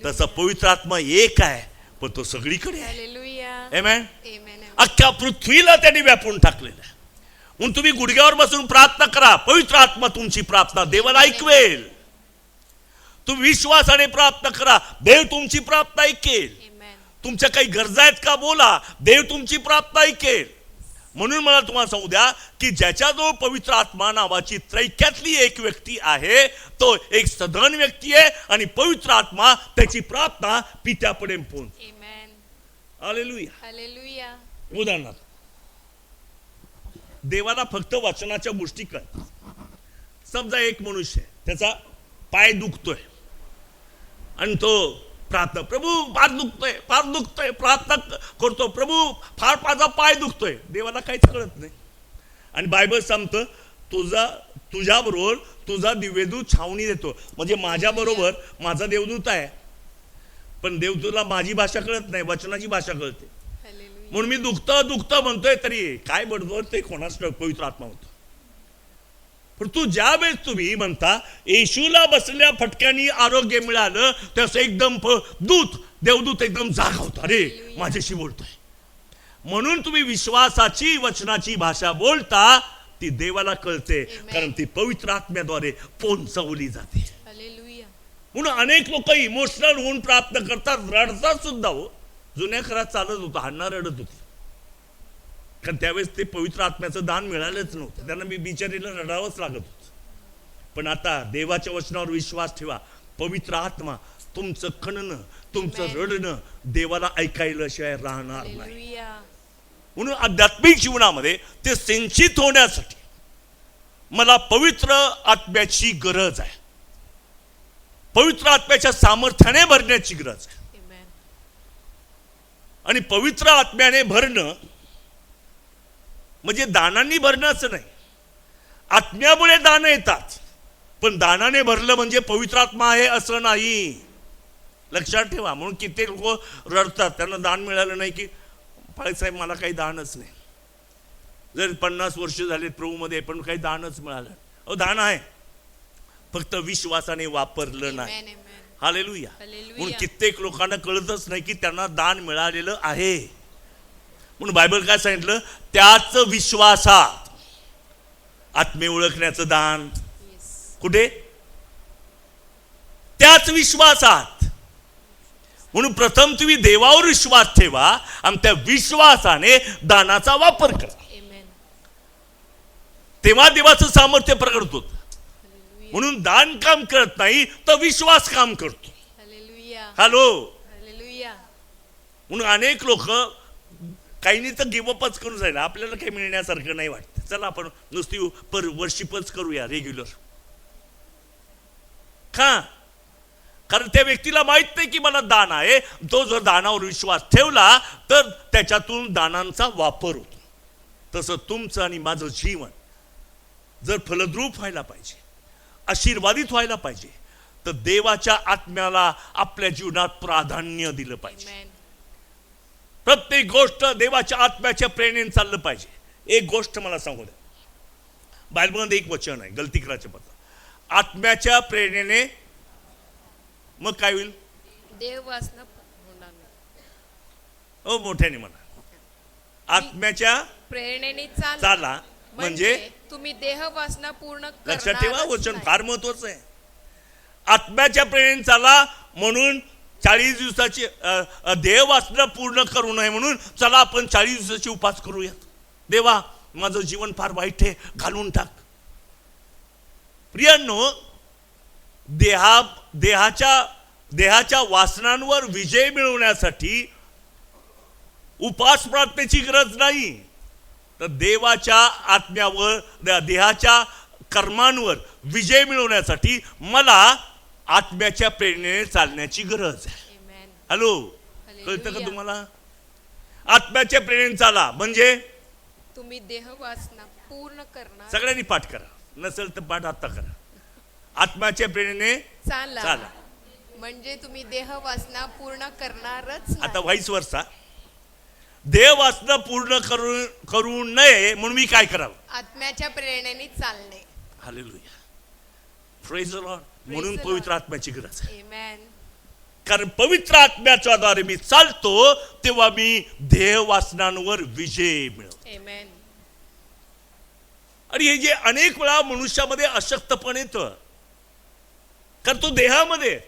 तसा पवित्र आत्मा एक आहे, पण तो सगळीकडे आहे. आमेन. अख्ख्या पृथ्वीला त्याने व्यापून टाकलेलं आहे. म्हणून तुम्ही गुडघ्यावर बसून प्रार्थना करा, पवित्र आत्मा तुमची प्रार्थना देवाला ऐकवेल. तुम्ही विश्वासाने प्रार्थना करा, देव तुमची प्रार्थना ऐकेल. तुमच्या काही गरजा आहेत का? बोला, देव तुमची प्रार्थना ऐकेल. म्हणून मला तुम्हाला सांगू द्या की ज्याच्याजवळ पवित्र आत्मा नावाची त्रैक्यातली एक व्यक्ती आहे, तो एक सधन व्यक्ती आहे आणि पवित्र आत्मा त्याची प्रार्थना पित्यापर्यंत पोहोचते. हालेलुया. हालेलुया. उदाहरणार्थ देवाला फक्त वचनाच्या गोष्टी कळतात. समजा एक मनुष्य त्याचा पाय दुखतोय आणि तो प्रार्थना, प्रभू फार दुखतोय, प्रार्थना करतो, प्रभू फार माझा पाय दुखतोय. देवाला काहीच कळत नाही. आणि बायबल सांगतं तुझ्याबरोबर तुझा दिव्यदूत छावणी देतो. म्हणजे माझ्या बरोबर माझा देवदूत आहे, पण देवदूतला माझी भाषा कळत नाही, वचनाची भाषा कळते. म्हणून मी दुखतं म्हणतोय तरी काय बडबड ते कोणाच पवित्र आत्मा होतो. पण तू ज्या वेळेस तुम्ही म्हणता येशूला बसलेल्या फटक्यानी आरोग्य मिळालं, त्यास एकदम देवदूत एकदम जागा होता, अरे माझ्याशी बोलतोय. म्हणून तुम्ही विश्वासाची वचनाची भाषा बोलता, ती देवाला कळते, कारण ती पवित्र आत्म्याद्वारे पोहोचवली जाते. म्हणून अनेक लोक इमोशनल होऊन प्रार्थना करतात, रडतात सुद्धा. हो, जुन्या खरात चालत होतं, हन्ना रडत होती, कारण त्यावेळेस ते पवित्र आत्म्याचं दान मिळालंच नव्हतं. त्यांना बिचारीला रडावंच लागत होतं. पण आता देवाच्या वचनावर विश्वास ठेवा. पवित्र आत्मा तुमचं कणणं, तुमचं Amen. रडणं देवाला ऐकायला शिवाय राहणार नाही. हालेलुया. म्हणून आध्यात्मिक जीवनामध्ये ते सिंचित होण्यासाठी मला पवित्र आत्म्याची गरज आहे. पवित्र आत्म्याच्या सामर्थ्याने भरण्याची गरज आहे. Amen. आणि पवित्र आत्म्याने भरणं म्हणजे दानांनी भरणं असं नाही. आत्म्यामुळे दान येतात, पण दानाने भरलं म्हणजे पवित्र आत्मा आहे असं नाही. लक्षात ठेवा. म्हणून कित्येक लोक रडतात, त्यांना दान मिळालं नाही की साहेब मला काही दानच नाही. जर 50 वर्ष झालेत प्रभूमध्ये पण काही दानच मिळालं. अहो दान आहे, फक्त विश्वासाने वापरलं नाही. Amen, amen. हालेलुया. हालेलुया. म्हणून कित्येक लोकांना कळतच नाही की त्यांना दान मिळालेलं आहे. म्हणून बायबल काय सांगितलं, त्याच विश्वासात आत्मे ओळखण्याचं दान. Yes. कुठे? त्याच विश्वासात. म्हणून प्रथम तुम्ही देवावर विश्वास ठेवा आणि त्या विश्वासाने दानाचा वापर करा. Amen. तेव्हा देवाचं सामर्थ्य प्रकट होतं. हालेलुया. म्हणून दान काम करत नाही तर विश्वास काम करतो. हालेलुया. हॅलो. हालेलुया. म्हणून अनेक लोक काही नाही तर गिवअपच करून जाईल. आपल्याला काही मिळण्यासारखं नाही वाटतं, चला आपण नुसती वर्शिपच करूया रेग्युलर. का? कारण त्या व्यक्तीला माहित नाही की मला दान आहे. तो जर दानावर विश्वास ठेवला तर त्याच्यातून दानांचा वापर होतो. तसं तुमचं आणि माझं जीवन जर फलद्रूप व्हायला पाहिजे, आशीर्वादित व्हायला पाहिजे, तर देवाच्या आत्म्याला आपल्या जीवनात प्राधान्य दिलं पाहिजे. Amen. प्रत्येक गोष्ट देवाच्या आत्म्याच्या प्रेरणेने चाललं पाहिजे. एक गोष्ट मला सांगू द्या, बायबलमध्ये एक वचन आहे गलतीकराच्या पत्र, आत्म्याच्या प्रेरणेने मग काय होईल? देव वासना होणार नाही. ओ मोठ्याने म्हणा. आत्म्याच्या प्रेरणेने चाला म्हणजे तुम्ही देह वासना पूर्ण लक्षात ठेवा, करणारच वचन नाही. फार महत्वाचं आहे. आत्म्याच्या प्रेरणेने चाला म्हणून 40 दिवसाची देह वासना पूर्ण करू नये म्हणून चला आपण 40 दिवसाची उपास करूया. देवा माझं जीवन फार वाईट आहे, घालून टाक. प्रियांनो, देहाच्या वासनांवर विजय मिळवण्यासाठी उपास प्रार्थनेची गरज नाही, तर देवाच्या आत्म्यावर देहाच्या कर्मांवर विजय मिळवण्यासाठी मला आत्म्याच्या प्रेरणेने चालण्याची गरज आहे. Amen. Hello, hallelujah. कळतं का तुम्हाला? आत्म्याच्या प्रेरणेने चाला म्हणजे तुम्ही देह वासना पूर्ण करणार सगळ्यांनी पाठ करा, नसेल तर पाठ आता करा. आत्म्याच्या प्रेरणेने चाला चाला. म्हणजे तुम्ही देह वासना पूर्ण करणारच आता नाही. व्हाईस वर्सा, देह वासना पूर्ण करू नये म्हणून मी काय करावं? आत्म्याच्या प्रेरणेने चालणे. हालेलुया. Praise the Lord. म्हणून the पवित्र Lord. आत्म्याची गरज आहे. Amen. कारण पवित्र आत्म्याच्या द्वारे मी चालतो तेव्हा मी देह वासनांवर विजय मिळवतो. Amen. आणि हे जे अनेक वेळा मनुष्यामध्ये अशक्तपण येतं, कारण तो देहामध्ये,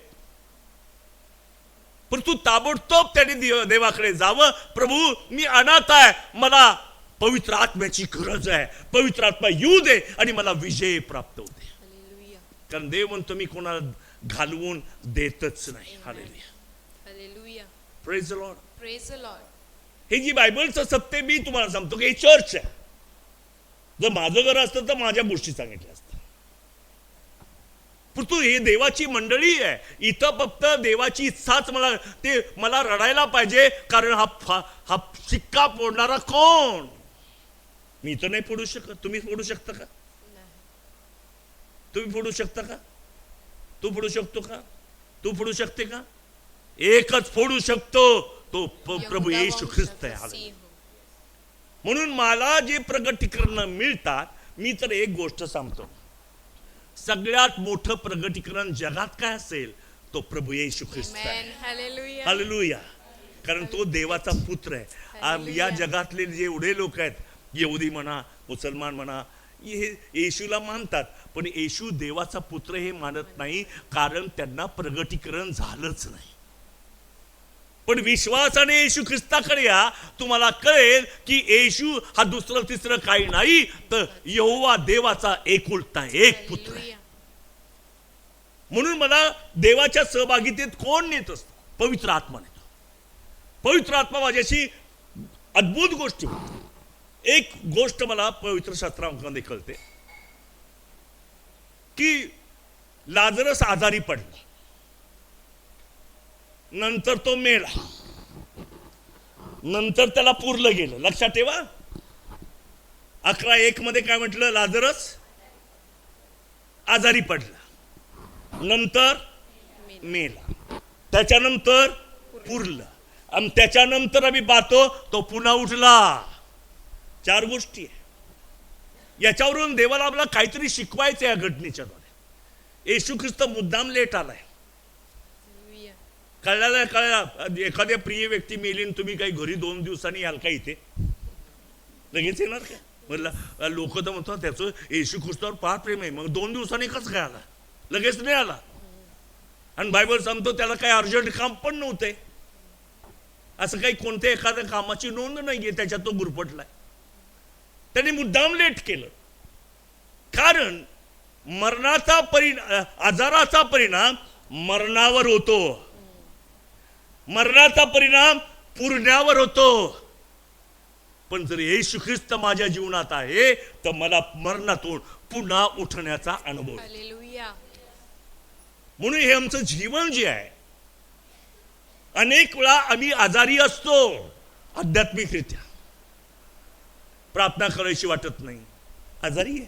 पण तू ताबडतोब त्याने देवाकडे जावं, प्रभू मी अनाथ आहे, मला पवित्र आत्म्याची गरज आहे, पवित्र आत्मा येऊ दे आणि मला विजय प्राप्त होते. हालेलुया. कारण देव म्हणतो मी कोणाला घालवून देतच नाही. Amen. Hallelujah. Hallelujah. Praise the Lord. Praise the Lord. हे जी बायबलचं सत्य मी तुम्हाला सांगतो की हे चर्च आहे. जर माझं घर असतं तर माझ्या गोष्टी सांगितल्या असतात, पण तू हे देवाची मंडळी आहे. इथं फक्त देवाची इच्छाच मला रडायला पाहिजे, कारण हा शिक्का फोडणारा कोण? मी तर नाही फोडू शकत. तुम्ही फोडू शकता का? नाही. तुम्ही फोडू शकता का? तू फोडू शकतो का? तू फोडू शकते का? एकच फोडू शकतो, तो प्रभू येशू ख्रिस्त आहे. सिंह. म्हणून मला जे प्रगटीकरण मिळतात, मी तर एक गोष्ट सांगतो, सगळ्यात मोठं प्रगटीकरण जगात काय असेल तो प्रभू येशू ख्रिस्त आहे. Amen. Hallelujah. हालेलुया. कारण तो देवाचा पुत्र आहे. या जगातले जे एवढे लोक आहेत, यहुदी म्हणा, मुसलमान म्हणा, हे येशूला मानतात, पण येशू देवाचा पुत्र हे मानत नाही, कारण त्यांना प्रगटीकरण झालंच नाही. पण विश्वासाने येशू ख्रिस्ताकडे या, तुम्हाला कळेल की येशू हा दुसरं तिसरं काही नाही, तर यहोवा देवाचा एकुलता एक पुत्र आहे. Hallelujah. म्हणून मला देवाच्या सहभागितेत कोण नेत असतं? पवित्र आत्मा नेतो. पवित्र आत्मा माझ्याशी अद्भुत गोष्टी होतात. एक गोष्ट मला पवित्र शास्त्रामध्ये कळते की लाजरस आजारी पडला, नंतर तो मेला, नंतर त्याला पुरलं गेलं. लक्षात ठेवा, 11:1 मध्ये काय म्हटलं? लाजरस आजारी पडला, नंतर मेला, त्याच्यानंतर पुरलं, आणि त्याच्यानंतर आम्ही पाहतो तो पुन्हा उठला. 4 गोष्टी आहे. याच्यावरून देवाला आपल्याला काहीतरी शिकवायचं या घटनेच्या द्वारे. येशू ख्रिस्त मुद्दाम लेट आलाय. कळलं? एखाद्या प्रिय व्यक्ती मेली आणि तुम्ही काही घरी 2 दिवसांनी याल का? इथे लगेच येणार का? म्हटलं लोक तर म्हणतात त्याचं येशू ख्रिस्तावर फार प्रेम आहे, मग 2 दिवसांनी कसं काय आला? लगेच नाही आला. आणि बायबल सांगतो त्याला काही अर्जंट काम पण नव्हते. असं काही कोणत्या एखाद्या कामाची नोंद नाहीये त्याच्यात तो गुरफटलाय. त्याने मुद्दाम लेट केलं, कारण मरणाचा आजाराचा परिणाम मरणावर होतो, मरणाचा परिणाम पुरण्यावर होतो. पण जर येशू ख्रिस्त माझ्या जीवनात आहे तर मला मरणातून पुन्हा उठण्याचा अनुभव. म्हणून हे आमचं जीवन जे आहे, अनेक वेळा आम्ही आजारी असतो आध्यात्मिकरित्या, प्रार्थना करायची वाटत नाही, आजारी आहे.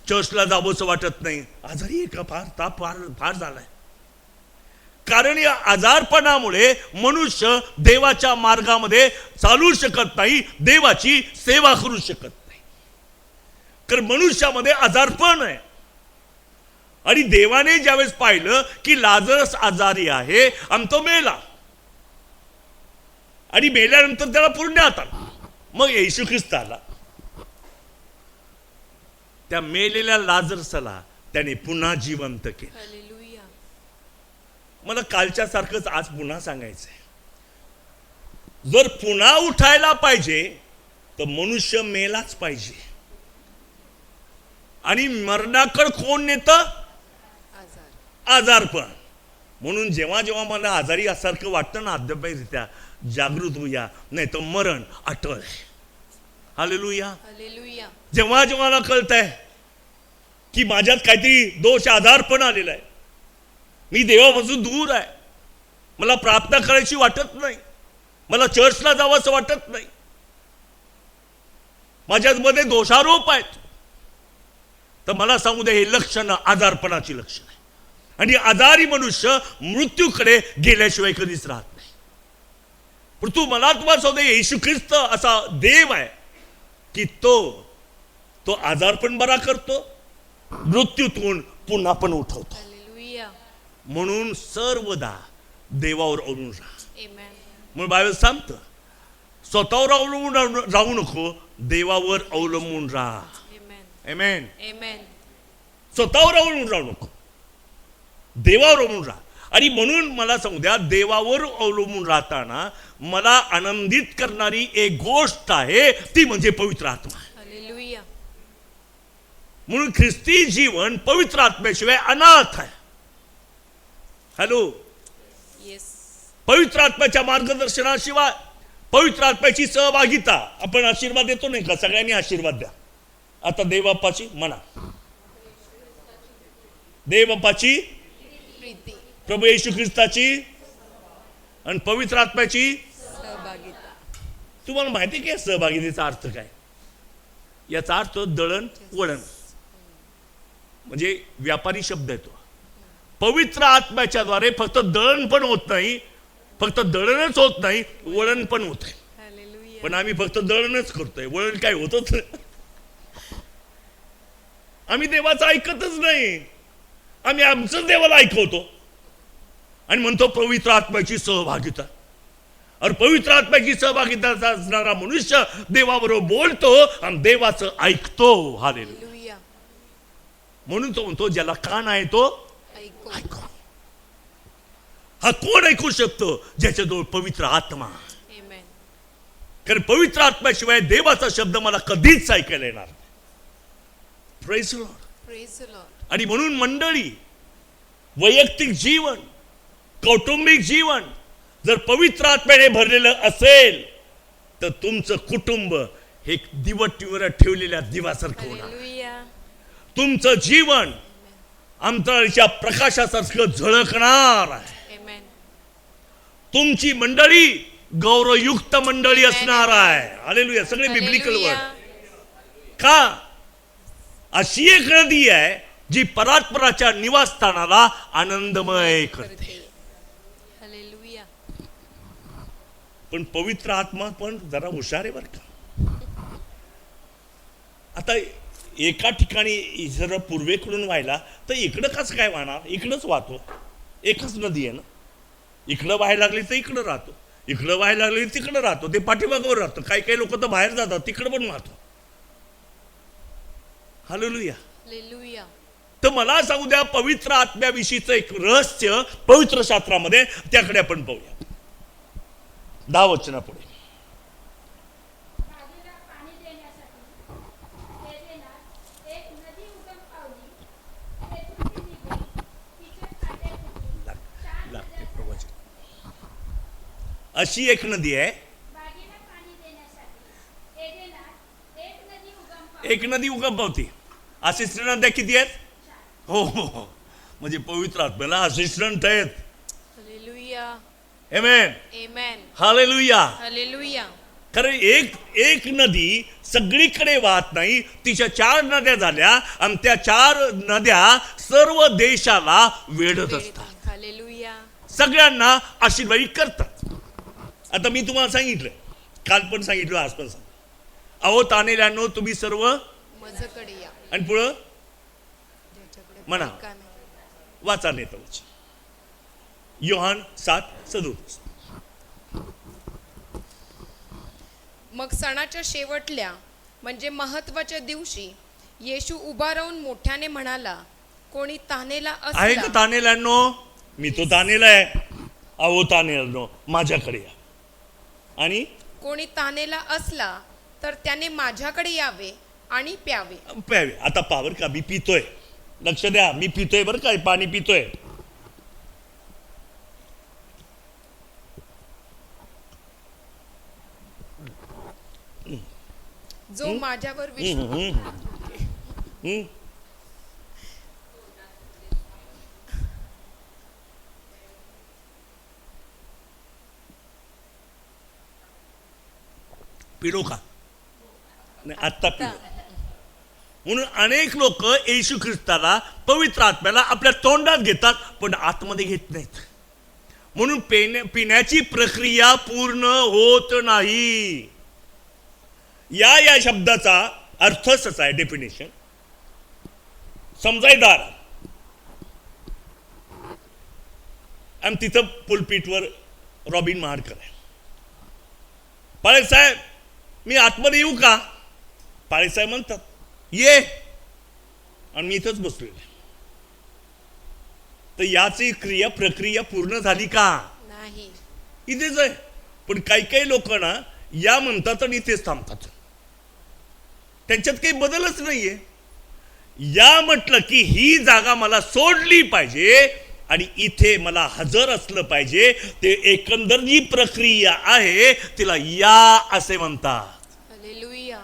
चर्चला जावंसं वाटत नाही, आजारी आहे का? फार ताप फार झालाय. कारण या आजारपणामुळे मनुष्य देवाच्या मार्गामध्ये चालू शकत नाही, देवाची सेवा करू शकत नाही. कारण मनुष्यामध्ये आजारपण आहे. आणि देवाने ज्यावेळेस पाहिलं की लाजरस आजारी आहे आणि तो मेला, आणि मेल्यानंतर त्याला पुरण्यात आला, मग येशू ख्रिस्त आला. त्या मेलेल्या लाजरसला त्याने पुन्हा जिवंत केलं. मला कालच्या सारखंच आज पुन्हा सांगायचंय. जर पुन्हा उठायला पाहिजे तर मनुष्य मेलाच पाहिजे. आणि मरणाकडे कोण नेतं? आजारपण. म्हणून जेव्हा जेव्हा मला आजारी असल्यासारखं वाटतं ना, अद्यापरित्या जागृत होऊया, नाही तर मरण अटळ आहे. हालेलुया. जेव्हा जेव्हा मला कळतंय की माझ्यात काहीतरी दोष, आजारपण आलेला आहे, मी देवापासून दूर आहे, मला प्रार्थना करायची वाटत नाही, मला चर्चला जावंसं वाटत नाही, माझ्यामध्ये दोषारोप आहेत, तर मला सांगू दे, हे लक्षण आजारपणाची लक्षण आहे. आणि आजारी मनुष्य मृत्यूकडे गेल्याशिवाय कधीच राहत नाही. पण तू मला तुम्हाला सांगू दे, येशू ख्रिस्त असा देव आहे की तो आजारपण बरा करतो, मृत्यूतून पुन्हा पण उठवतो. म्हणून सर्वदा देवावर अवलंबून राहा. म्हणून बायबल सांगतं, स्वतःवर अवलंबून राहू नको, देवावर अवलंबून राहा. आमेन. स्वतःवर अवलंबून राहू नको, देवावर अवलंबून राहा. आणि म्हणून मला सांगू द्या, देवावर अवलंबून राहताना मला आनंदित करणारी एक गोष्ट आहे, ती म्हणजे पवित्र आत्मा. म्हणून ख्रिस्ती जीवन पवित्र आत्म्याशिवाय अनाथ आहे. हॅलो. पवित्र आत्म्याच्या मार्गदर्शनाशिवाय, पवित्र आत्म्याची सहभागिता, आपण आशीर्वाद देतो नाही का? सगळ्यांनी आशीर्वाद द्या. आता देवबापाची म्हणा, देवबापाची, प्रभू येशू ख्रिस्ताची आणि पवित्र आत्म्याची सहभागिता. तुम्हाला माहिती काय सहभागितेचा अर्थ काय? याचा अर्थ दळण वळण, म्हणजे व्यापारी शब्द आहे तो. पवित्र आत्म्याच्या द्वारे फक्त दळण पण होत नाही, फक्त दळणच होत नाही, वळण पण होत आहे. पण आम्ही फक्त दळणच करतोय, वळण काय होतच नाही. आम्ही देवाचं ऐकतच नाही, आम्ही आमचं देवाला ऐकवतो आणि म्हणतो पवित्र आत्म्याची सहभागिता. आणि पवित्र आत्म्याची सहभागिता असणारा मनुष्य देवाबरोबर बोलतो आणि देवाचं ऐकतो. हालेलुया. म्हणून तो म्हणतो, ज्याला कान आहे तो ऐकू. हा कोण ऐकू शकतो? ज्याच्याजवळ पवित्र आत्मा. कारण पवित्र आत्म्याशिवाय देवाचा शब्द मला कधीच ऐकायला येणार. Praise the Lord. आणि म्हणून मंडळी, वैयक्तिक जीवन, कौटुंबिक जीवन जर पवित्र आत्म्याने भरलेलं असेल तर तुमचं कुटुंब हे दिवटीवर ठेवलेल्या दिवासारखं होणार. हालेलुया. तुमचं जीवन अंतराळीच्या प्रकाशासारखं झळकणार आहे. आमेन. तुमची मंडळी गौरवयुक्त मंडळी असणार आहे. हालेलुया. सगळे बिब्लिकल वर्ड. का? अशी एक नदी आहे जी परात्पराच्या निवासस्थानाला आनंदमय करते. हालेलुया. पण पवित्र आत्मा पण जरा हुशार आहे बरं का. आता एका ठिकाणी जर पूर्वेकडून व्हायला तर इकडं कसं काय वाहणार? इकडंच वाहतो. एकच नदी आहे ना. इकडं व्हायला लागली तर इकडं राहतो, इकडं व्हायला लागली तिकडं राहतो, ते पाठीमागावर राहतं. काही काही लोक तर बाहेर जातात, तिकडं पण वाहतो. हालेलुया. हालेलुया. तर मला सांगू द्या, पवित्र आत्म्याविषयीचं एक रहस्य पवित्र शास्त्रामध्ये, त्याकडे आपण पाहूया. 10 वचनापुढे. अशी एक नदी आहे, एक नदी उगम पावती. असिस्टंट नद्या किती आहेत? हो हो हो. म्हणजे पवित्र आत्म्याला असिस्टंट आहेत. हालेलुया. आमेन. आमेन. हालेलुया. हालेलुया. खरं एक नदी सगळीकडे वाहत नाही. तिच्या 4 नद्या झाल्या आणि त्या 4 नद्या सर्व देशाला वेढत असतात. हालेलुया. सगळ्यांना आशीर्वादित करतात. आता मी तुम्हाला सांगितलं, काल पण सांगितलं, आज पण सांग. अहो तानेल्यांनो, तुम्ही सर्व माझ्याकडे या. आणि पुढं ज्याच्याकडे म्हणा. पैका नाही. वाचा नेतो. योहान 7:37. मग सणाच्या शेवटल्या म्हणजे महत्वाच्या दिवशी येशू उभा राहून मोठ्याने म्हणाला, कोणी तानेला आहे का असला. तानेल्यांनो? मी तो तानेला आहे. अहो तानेल्यांनो, माझ्याकडे या. आणि कोणी तानेला असला तर त्याने माझ्याकडे यावे आणि प्यावे. प्यावे. आता पावर का मी पितोय, लक्ष द्या, मी पितोय बरं का, पाणी पितोय. जो माझ्यावर विश्वास. पिलो का? नाही, आत्ता पिलो. म्हणून अनेक लोक येशू ख्रिस्ताला, पवित्र आत्म्याला आपल्या तोंडात घेतात पण आतमध्ये घेत नाहीत. म्हणून पिण्याची प्रक्रिया पूर्ण होत नाही. या शब्दाचा अर्थच आहे, डेफिनेशन समजायदार. आणि तिथं पुलपीटवर रॉबिन महाडकर आहे. पाळे साहेब, मी आतमध्ये येऊ का? पाळे साहेब म्हणतात ये, आणि मी इथंच बसलेलो. तर याची प्रक्रिया पूर्ण झाली का? नाही. इथेच आहे. पण काही काही लोक ना या म्हणतात आणि इथेच थांबतात. त्यांच्यात काही बदलच नाहीये. या म्हटलं की ही जागा मला सोडली पाहिजे आणि इथे मला हजर असलं पाहिजे. ते एकंदर जी प्रक्रिया आहे तिला या असे म्हणतात. हालेलुया.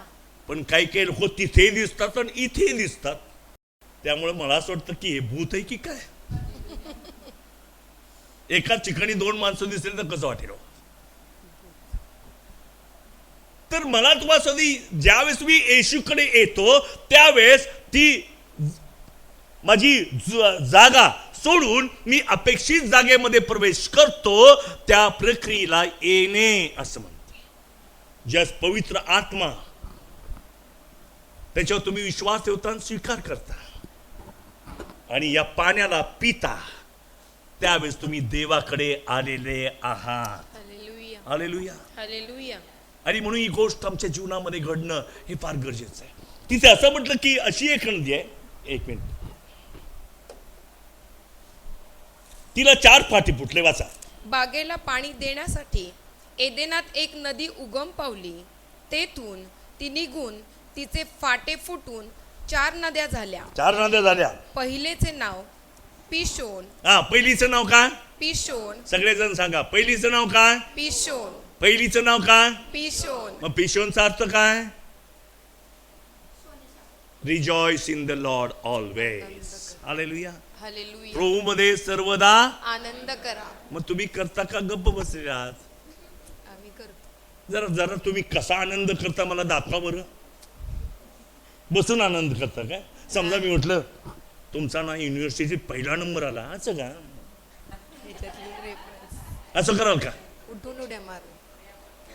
पण काही काही लोक तिथे दिसतात आणि इथे दिसतात. त्यामुळे मला असं वाटतं की हे भूत आहे की काय. एकाच ठिकाणी 2 माणसं दिसले तर कसं वाटेल? तर मला तुम्हाला ज्यावेळेस मी येशूकडे येतो त्यावेळेस ती माझी जागा सोडून मी अपेक्षित जागेमध्ये प्रवेश करतो. त्या प्रक्रियेला येणे असं म्हणतो. ज्यास पवित्र आत्मा, त्याच्यावर तुम्ही विश्वास ठेवता आणि स्वीकार करता आणि या पाण्याला पिता, त्यावेळेस तुम्ही देवाकडे आलेले आहात. हालेलुया. हालेलुया. हालेलुया. आणि म्हणून ही गोष्ट आमच्या जीवनामध्ये घडणं हे फार गरजेचं आहे. तिथे असं म्हटलं की अशी एक नदी आहे. 1 मिनिट. तिला 4 फाटे फुटले. वाचा. बागेला पाणी देण्यासाठी एदेनात एक नदी उगम पावली. तेथून ती निघून तिचे फाटे फुटून 4 नद्या झाल्या. 4 नद्या झाल्या. पहिलेचे नाव पिशोन. पहिलीचं नाव काय? पिशोन. सगळेजण सांगा, पहिलीचं नाव काय? पिशोन. पहिलीचं नाव काय? पिशोन. मग पिशोनचा अर्थ काय? Rejoice in the Lord always. Hallelujah. Hallelujah. प्रभूमध्ये सर्वदा आनंद करा. मग तुम्ही करता का गप्प बसले आहात? आम्ही करतो. जरा जरा तुम्ही कसा आनंद करता मला दाखवा बरं. बसून आनंद करता काय? समजा मी म्हटलं तुमचा ना युनिव्हर्सिटीत पहिला नंबर आला, असं का? असं कराल का? उठून उड्या मार.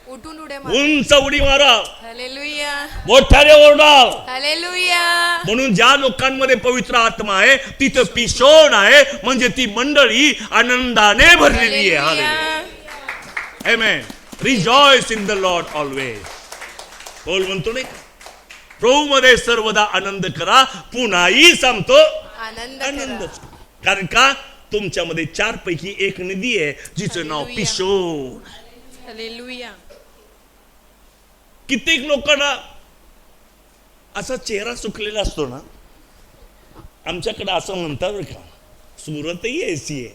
उठून उड्या मार. उंच उडी मारा. हालेलुया. मोठ्याने ओरडाल. हालेलुया. म्हणून ज्या लोकांमध्ये पवित्र आत्मा आहे तिथं पिशोन आहे, म्हणजे ती मंडळी आनंदाने भरलेली आहे. Hallelujah. Amen. Rejoice in the Lord always. Paul म्हणतो नाही, प्रभूमध्ये सर्वदा आनंद करा. पुन्हाही सांगतो आनंद. कारण का? तुमच्यामध्ये 4 पैकी एक नदी आहे जिचं नाव पिशोन. हालेलुया. कित्येक लोकांना असा चेहरा सुकलेला असतो ना, आमच्याकडे असं म्हणतात बरं का, सुरतही ऐसी आहे.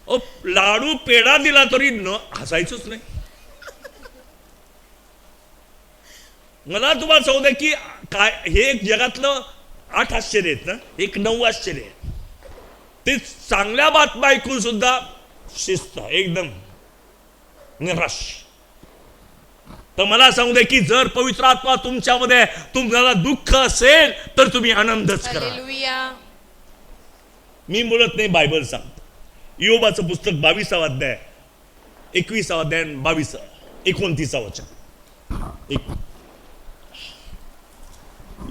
ओ लाडू पेढा दिला तरी न हसायचंच नाही. मला तुम्हाला सांगू द्या की काय हे एक जगातलं 8 आश्चर्य आहेत ना, एक 9 आश्चर्य आहे. ते चांगल्या बातम्या ऐकून सुद्धा शिस्त एकदम निराश. तर मला सांगू दे की जर पवित्र आत्मा तुमच्यामध्ये, तुम्हाला दुःख असेल तर तुम्ही आनंदच करा. हालेलुया. मी बोलत नाही, बायबल सांगतो. योबाचं पुस्तक 22 अध्याय 21 अध्याय 22 29 वचन.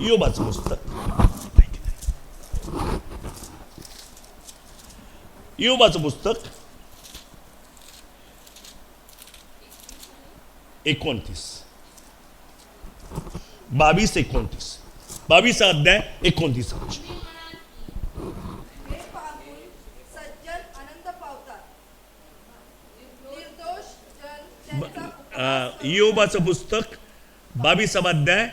योबाचं पुस्तक, योबाचं पुस्तक 29 22 29 22 अध्याय 29 वचन. हे पाहून सज्जन आनंद पावतात, निर्दोष जन त्यांचा योबाचं पुस्तक 22 अध्याय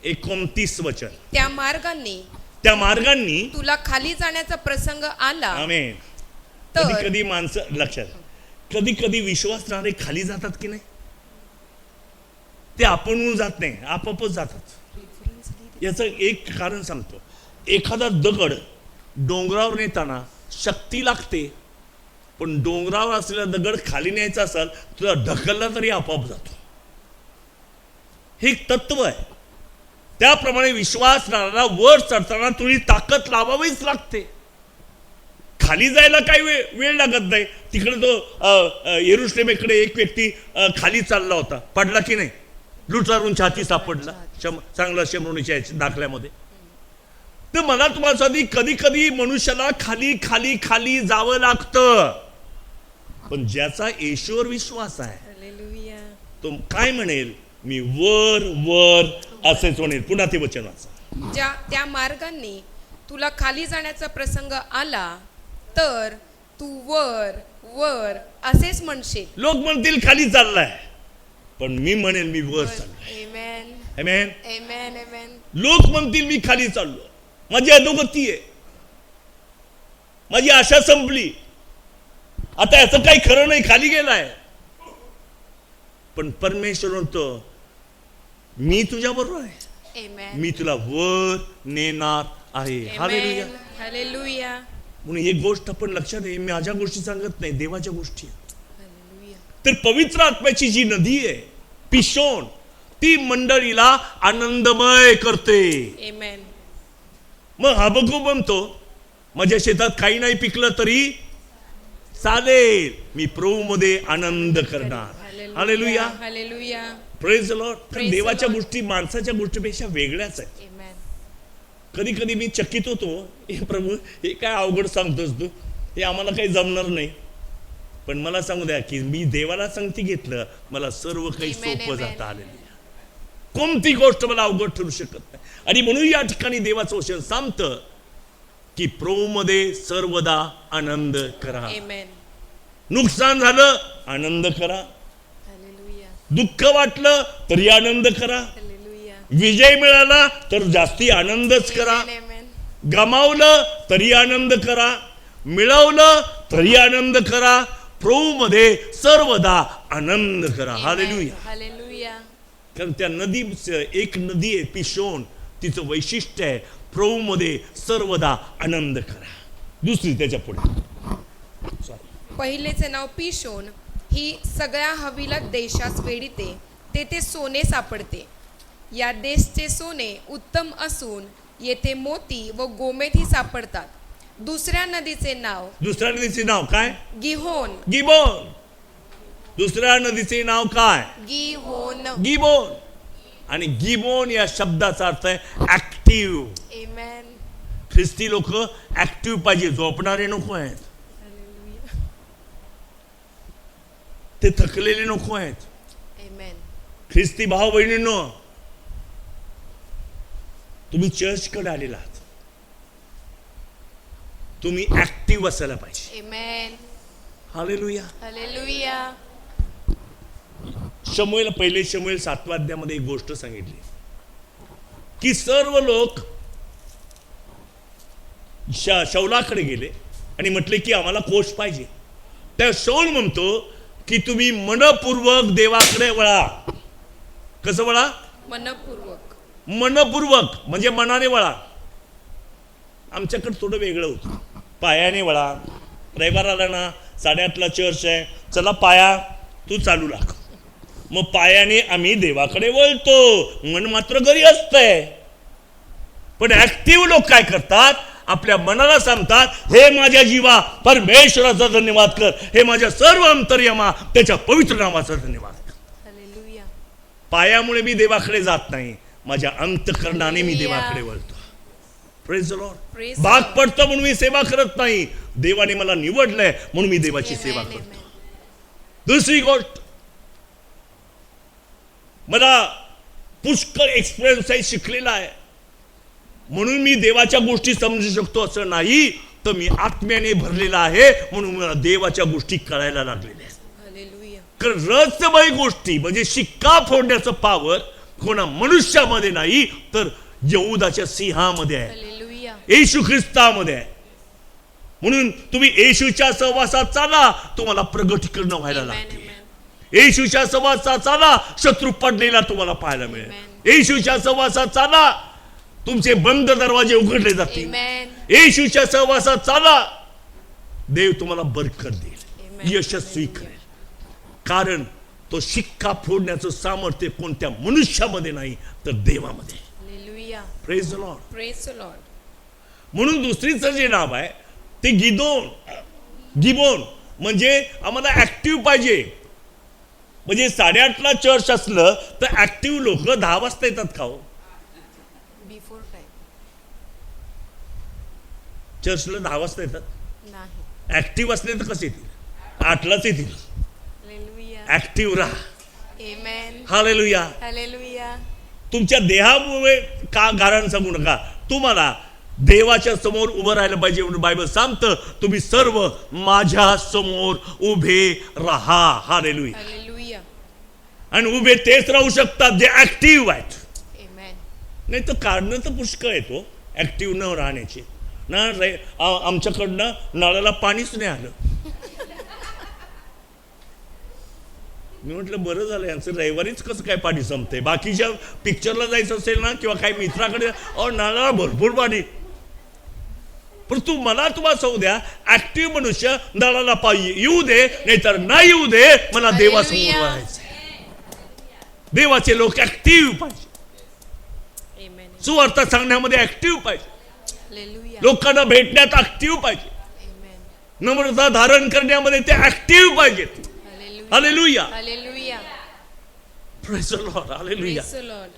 29 वचन. त्या मार्गाने त्या मार्गांनी तुला खाली जाण्याचा प्रसंग आला. आमेन. तर कधी कधी माणसं, लक्षात, कधी कधी विश्वास राहणे खाली जातात की नाही, ते आपणहून जात नाही, आपोआपच जातात. याचं एक कारण सांगतो. एखादा दगड डोंगरावर नेताना शक्ती लागते, पण डोंगरावर असलेला दगड खाली न्यायचा असेल तुला ढकलला तरी आपोआप जातो. हे एक तत्व आहे. त्याप्रमाणे विश्वास राहणारा वर चढताना तुम्ही ताकद लावावीच लागते. खाली जायला काही वेळ लागत नाही. तिकडे तो येरुशलेमेकडे एक व्यक्ती खाली चालला होता, पडला की नाही, लुटारून छाती सापडला चांगला शमरुनीच्या दाखल्यामध्ये. तर मला तुम्हाला सांगते, कधी कधी मनुष्याला खाली खाली खाली जावं लागतं, पण ज्याचा येशूवर विश्वास आहे हालेलुया. तो काय म्हणेल, मी वर वर असेच म्हणेल. पुन्हा ते वचन वाचा. त्या मार्गाने तुला खाली जाण्याचा प्रसंग आला तर तू वर वर असेच म्हणशील. लोक म्हणतील खाली चाललाय, पण मी म्हणेल मी वर चाललोय. आमेन. आमेन. आमेन. आमेन. लोक म्हणतील मी खाली चाललो, माझी अधोगती आहे, माझी आशा संपली, आता याचं काही खरं नाही, खाली गेलाय. पण परमेश्वर म्हणतो मी तुझ्या बरोबर आहे, आमेन. मी तुला वर नेणार आहे. हालेलुया. आमेन. हालेलुया. म्हणून एक गोष्ट आपण लक्षात आहे, मी माझ्या गोष्टी सांगत नाही, देवाच्या गोष्टी आहेत. हालेलुया. तर पवित्र आत्म्याची जी नदी आहे पिशोन, ती मंडळीला आनंदमय करते. आमेन. मग हबक्कूक म्हणतो, माझ्या शेतात काही नाही पिकलं तरी चालेल, मी प्रभूमध्ये आनंद करणार. Hallelujah. Hallelujah. Praise the Lord. Praise the देवाच्या Lord. गोष्टी माणसाच्या गोष्टीपेक्षा वेगळ्याच आहेत. आमेन. कधी कधी मी चकित होतो, हे प्रभू हे काय अवघड सांगतोस तू, हे आम्हाला काही जमणार नाही. पण मला सांगू द्या की मी देवाला संगती घेतलं, मला सर्व काही Amen, सोपं amen. जातं. हालेलुया. कोणती गोष्ट मला अवघड ठरू शकत नाही. आणि म्हणून या ठिकाणी देवाचं वचन सांगतं की प्रभूमध्ये सर्वदा आनंद करा. आमेन. नुकसान झालं आनंद करा, हालेलुया. दुःख वाटलं तरी आनंद करा, हालेलुया. विजय मिळाला तर जास्ती आनंदच करा, Amen. गमावलं तरी आनंद करा, मिळवलं तरी आनंद करा, प्रभूमध्ये सर्वदा आनंद करा. हालेलुया. Hallelujah. कारण त्या नदी, एक नदी आहे पिशोन, तिचं वैशिष्ट्य आहे प्रभूमध्ये सर्वदा आनंद करा. दुसरी त्याच्या पुढे पहिलेचे नाव पिशोन, ही सगळ्या हवीला देशास वेढीते, तेथे सोने सापडते. या देशचे सोने उत्तम असून येथे मोती व गोमेधी सापडतात. दुसऱ्या नदीचे नाव दुसऱ्या नदीचे नाव काय? गिहोन. गिबोन. दुसऱ्या नदीचे नाव काय? गिहोन. गिबोन. आणि गिबोन या शब्दाचा अर्थ आहे ऍक्टिव्ह. Amen. ख्रिस्ती लोक ऍक्टिव्ह पाहिजे, झोपणारे नको आहेत, Hallelujah. ते थकलेले नको आहेत. Amen. ख्रिस्ती भाऊ बहिणींनो, तुम्ही चर्चकडे आलेला आहात, तुम्ही ऍक्टिव्ह असायला पाहिजे. Amen. हालेलुया. Hallelujah. शमूएल, पहिले शमूएल 7व्या अध्यायामध्ये एक गोष्ट सांगितली की सर्व लोक शौलाकडे गेले आणि म्हटले की आम्हाला कोष पाहिजे. त्या शौल म्हणतो की तुम्ही मनपूर्वक देवाकडे वळा. कसं वळा? मनपूर्वक. मनपूर्वक म्हणजे मनाने वळा. आमच्याकडे थोडं वेगळं होतं, पायाने वळा. रविवार आला ना, 8:30ला चर्च आहे, चला पाया तू चालू लाग. मग पायाने आम्ही देवाकडे वळतो, मन मात्र घरी असतंय. पण ऍक्टिव्ह लोक काय करतात? आपल्या मनाला सांगतात, हे माझ्या जीवा परमेश्वराचा धन्यवाद कर, हे माझ्या सर्व अंतर्यमा त्याच्या पवित्र नावाचा धन्यवाद कर. Hallelujah. पायामुळे मी देवाकडे जात नाही, माझ्या अंतःकरणाने मी देवाकडे वळतो. Praise the Lord. Praise भाग the Lord. पडतो म्हणून मी सेवा करत नाही, देवाने मला निवडलंय म्हणून मी देवाची सेवा Amen, करतो. amen. दुसरी गोष्ट, मला पुष्कळ एक्सपिरियन्स आहे, शिकलेला आहे, म्हणून मी देवाच्या गोष्टी समजू शकतो असं नाही, तर मी आत्म्याने भरलेला आहे म्हणून मला देवाच्या गोष्टी कळायला लागलेल्या आहेत. Hallelujah. कारण रहस्यमय गोष्टी म्हणजे शिक्का फोडण्याचं पावर कोणा मनुष्यामध्ये नाही, तर यहूदाच्या सिंहामध्ये आहे, Hallelujah. येशू ख्रिस्तामध्ये आहे. म्हणून तुम्ही येशूच्या सहवासात चाला, तुम्हाला प्रगटीकरण व्हायला Amen, लागते. amen. येशूच्या सहवासात चाला, शत्रू पडलेला तुम्हाला पाहायला मिळेल. Amen. येशूच्या सहवासात चाला, तुमचे बंद दरवाजे उघडले जातील. Amen. येशूच्या सहवासात चाला, देव तुम्हाला बरकत देईल, Amen. यशस्वी करेल. कारण तो शिक्का फोडण्याचं सामर्थ्य कोणत्या मनुष्यामध्ये नाही, तर देवामध्ये. Hallelujah. Praise the Lord. Praise the Lord. म्हणून दुसरीचं जे नाव आहे ते गिबोन म्हणजे आम्हाला ऍक्टिव्ह पाहिजे. म्हणजे 8:30ला चर्च असलं तर ऍक्टिव्ह लोक 10 वाजता येतात का हो? Before time. चर्चला 10 वाजता येतात. नाही. ऍक्टिव्ह असले तर कसे येतील? 8लाच येतील. Hallelujah. ऍक्टिव्ह राहा. Amen. हालेलुया. Hallelujah. तुमच्या देहामुळे का गारण सांगू नका, तुम्हाला देवाच्या समोर उभं राहायला पाहिजे म्हणून बायबल सांगतं, तुम्ही सर्व माझ्या समोर उभे राहा. हालेलुया. Hallelujah. आणि उभे तेच राहू शकतात जे ऍक्टिव्ह आहेत. Amen. नाही तर कारणं तर पुष्कळ येतो ऍक्टिव्ह न राहण्याची ना. आमच्याकडनं नळाला पाणीच नाही आलं. मी म्हटलं बरं झालं, यांचं रविवारीच कसं काय पाणी संपतंय. बाकीच्या पिक्चरला जायचं असेल ना किंवा काही मित्राकडे, नळाला भरपूर पाणी. पण तुम्हाला सांगू द्या, ऍक्टिव्ह मनुष्य नळाला पाणी येऊ दे नाहीतर नाही येऊ दे, मला देवासमोर Hallelujah. राहायचं. देवाचे लोक ऍक्टिव्ह पाहिजे, Amen. सुवार्ता सांगण्यामध्ये ऍक्टिव्ह पाहिजे, Hallelujah. लोकांना भेटण्यात ऍक्टिव्ह पाहिजे, Amen. नम्रता धारण करण्यामध्ये ते ऍक्टिव्ह पाहिजेत. Hallelujah. Hallelujah. Hallelujah. Praise the Lord. Hallelujah. Praise the Lord.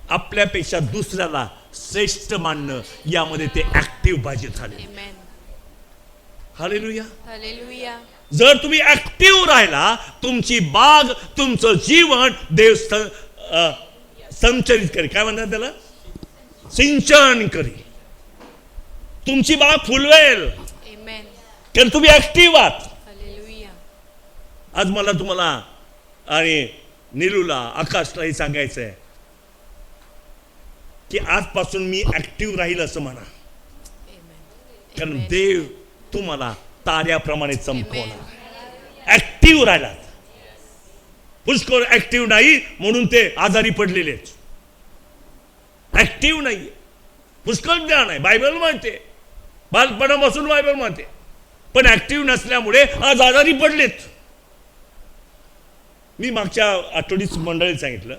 आपल्यापेक्षा दुसऱ्याला श्रेष्ठ मानणं यामध्ये ते ऍक्टिव्ह पाहिजेत. Amen. हालेलुया. Hallelujah. जर तुम्ही ऍक्टिव्ह राहिला, तुमची बाग, तुमचं जीवन देव संचरित करी. काय म्हणतात त्याला? सिंचन करी. तुमची बाग फुलवेल, Amen. कारण तुम्ही ऍक्टिव्ह आहात. Hallelujah. आज मला तुम्हाला आणि नीलूला, आकाशला हे सांगायचं आहे की आजपासून मी ऍक्टिव्ह राहील असं म्हणा, कारण देव तुम्हाला ताऱ्याप्रमाणे चमकवणार. ऍक्टिव्ह राहिला. पुष्कळ ऍक्टिव्ह नाही म्हणून ते आजारी पडलेले. ऍक्टिव्ह नाही, पुष्कळ ज्ञान आहे, बायबल म्हणते, बालपणापासून बायबल म्हणते, पण ऍक्टिव्ह नसल्यामुळे आज आजारी पडलेत. मी मागच्या आठवडीत मंडळीत सांगितलं,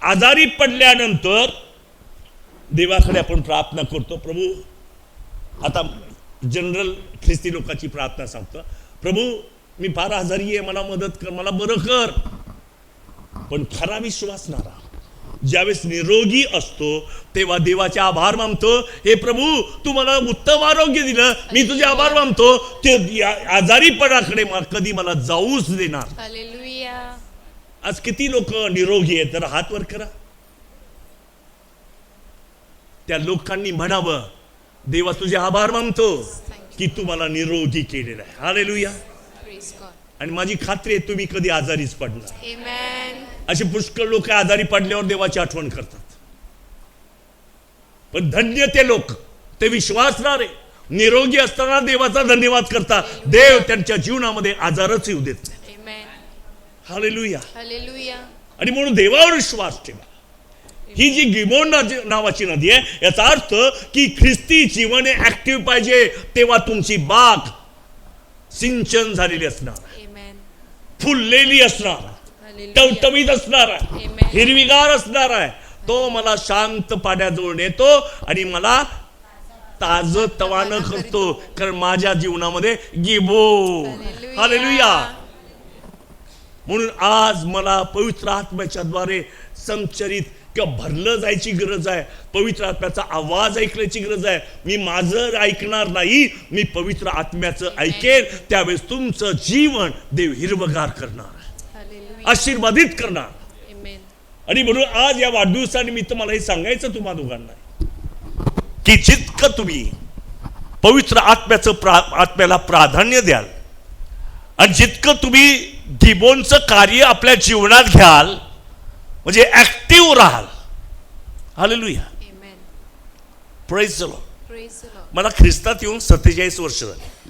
आजारी पडल्यानंतर देवाकडे आपण प्रार्थना करतो. प्रभू, आता जनरल ख्रिस्ती लोकांची प्रार्थना सांगतो, प्रभू मी फार आजारी आहे, मला मदत कर, मला बरं कर. पण खरा विश्वासणारा ज्यावेळेस निरोगी असतो तेव्हा देवाचे आभार मानतो. हे प्रभू तू मला उत्तम आरोग्य दिलं, मी तुझे आभार मानतो. ते आजारीपणाकडे कधी मला जाऊच देणार. हालेलुया. आज किती लोक निरोगी आहेत? तर हात वर करा. त्या लोकांनी म्हणावं, देवा तुझे आभार मानतो की तू मला निरोगी केलेला आहे. हालेलुया. Praise God. आणि माझी खात्री आहे तुम्ही कधी आजारीच पडणार. Amen. असे पुष्कळ लोक आजारी पडल्यावर देवाची आठवण करतात. पण धन्य ते लोक, ते विश्वासणारे निरोगी असताना देवाचा धन्यवाद करतात. देव त्यांच्या जीवनामध्ये आजारच येऊ देत नाही. Amen. हालेलुया. Hallelujah. आणि म्हणून देवावर विश्वास ठेवा. ही जी गिमोन नावाची नदी आहे, याचा अर्थ की ख्रिस्ती जीवन ऍक्टिव्ह पाहिजे, तेव्हा तुमची बाग सिंचन झालेली असणार, Amen. फुललेली असणार, Hallelujah. टवटवीत असणार आहे, Amen. हिरवीगार असणार आहे. तो मला शांत पाण्याजवळ नेतो आणि मला ताज तवानं करतो, कारण माझ्या जीवनामध्ये गिबोन. Hallelujah. हालेलुया. म्हणून आज मला पवित्र आत्म्याच्या द्वारे संचरित किंवा भरलं जायची गरज आहे. पवित्र आत्म्याचा आवाज ऐकण्याची गरज आहे. मी माझं ऐकणार नाही, मी पवित्र आत्म्याचं ऐकेल. त्यावेळेस तुमचं जीवन देव हिरवगार करणार, Hallelujah. आशीर्वादित करणार. Amen. आणि म्हणून आज या वाढदिवसानिमित्त मला हे सांगायचं तुम्हा दोघांना की जितकं तुम्ही पवित्र आत्म्याला प्राधान्य द्याल आणि जितकं तुम्ही गिबोनचं कार्य आपल्या जीवनात घ्याल, म्हणजे ऍक्टिव्ह राहाल. Hallelujah. Amen. Praise the Lord. Praise the Lord. मला ख्रिस्तात येऊन 47 वर्ष झाली,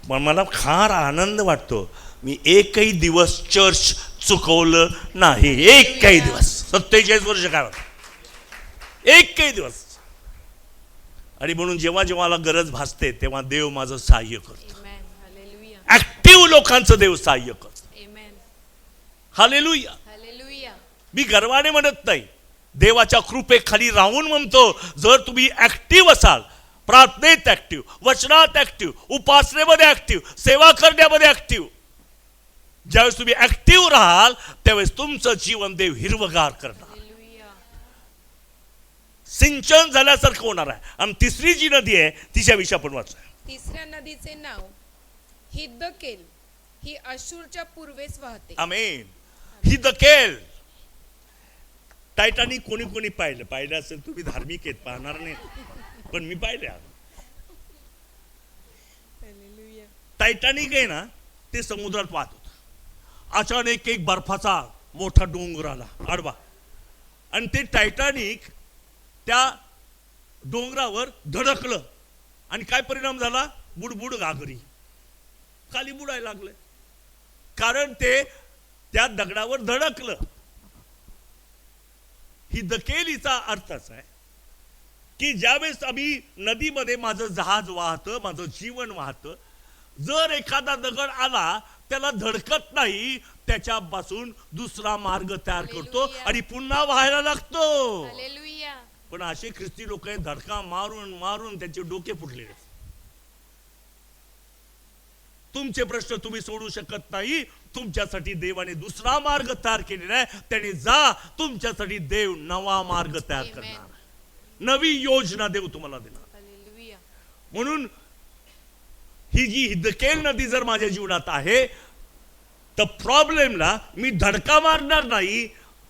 पण मला फार आनंद वाटतो. मी एकही दिवस चर्च चुकवलं नाही. एकही दिवस. 47 वर्ष काय होतं, एकही दिवस. आणि म्हणून जेव्हा जेव्हा मला गरज भासते तेव्हा देव माझं सहाय्य करतो. Amen. Hallelujah. ऍक्टिव्ह लोकांचं देव सहाय्य करतो. Amen. हालेलुया. Hallelujah. मी गर्वाने म्हणत नाही, देवाच्या कृपेखाली राहून म्हणतो, जर तुम्ही ऍक्टिव्ह असाल, प्रार्थनेत ऍक्टिव्ह, वचनात ऍक्टिव्ह, उपासनेमध्ये ऍक्टिव्ह, सेवा करण्यामध्ये ऍक्टिव्ह, ज्यावेळेस तुम्ही ऍक्टिव्ह राहाल त्यावेळेस तुमचं जीवन देव हिरवगार करणार, Hallelujah. सिंचन झाल्यासारखं होणार आहे. आणि तिसरी जी नदी आहे तिच्याविषयी आपण वाचूया. तिसऱ्या नदीचे नाव हिद्दकेल, ही अशूरच्या पूर्वेस वाहते. आमेन. हिद्दकेल. टायटानिक कोणी कोणी पाहिलं असेल, तुम्ही धार्मिक आहेत, पाहणार नाही, पण मी पाहिलं. Hallelujah. टायटानिक आहे ना, ते समुद्रात वाहत होतं. अचानक एक बर्फाचा मोठा डोंगर आला आडवा, आणि ते टायटानिक त्या डोंगरावर धडकलं. आणि काय परिणाम झाला? बुडबुड घागरी, खाली बुडायला लागले, कारण ते त्या दगडावर धडकलं. ही दकेलीचा अर्थ असा आहे की ज्यावेळेस आम्ही नदीमध्ये माझं जहाज वाहतं, माझं जीवन वाहतं, जर एखादा दगड आला त्याला धडकत नाही, त्याच्यापासून दुसरा मार्ग तयार करतो आणि पुन्हा व्हायला लागतो. Hallelujah. पण असे ख्रिस्ती लोक धडका मारून मारून त्यांचे डोके फुटले. तुमचे प्रश्न तुम्ही सोडू शकत नाही. तुमच्यासाठी देवाने दुसरा मार्ग तयार केलेला आहे. त्याने जा, तुमच्यासाठी देव नवा मार्ग तयार Amen. करणार, नवी योजना देव तुम्हाला देणार. Hallelujah. म्हणून ही जी हिद्दकेल नदी जर माझ्या जीवनात आहे, तर प्रॉब्लेमला मी धडका मारणार नाही.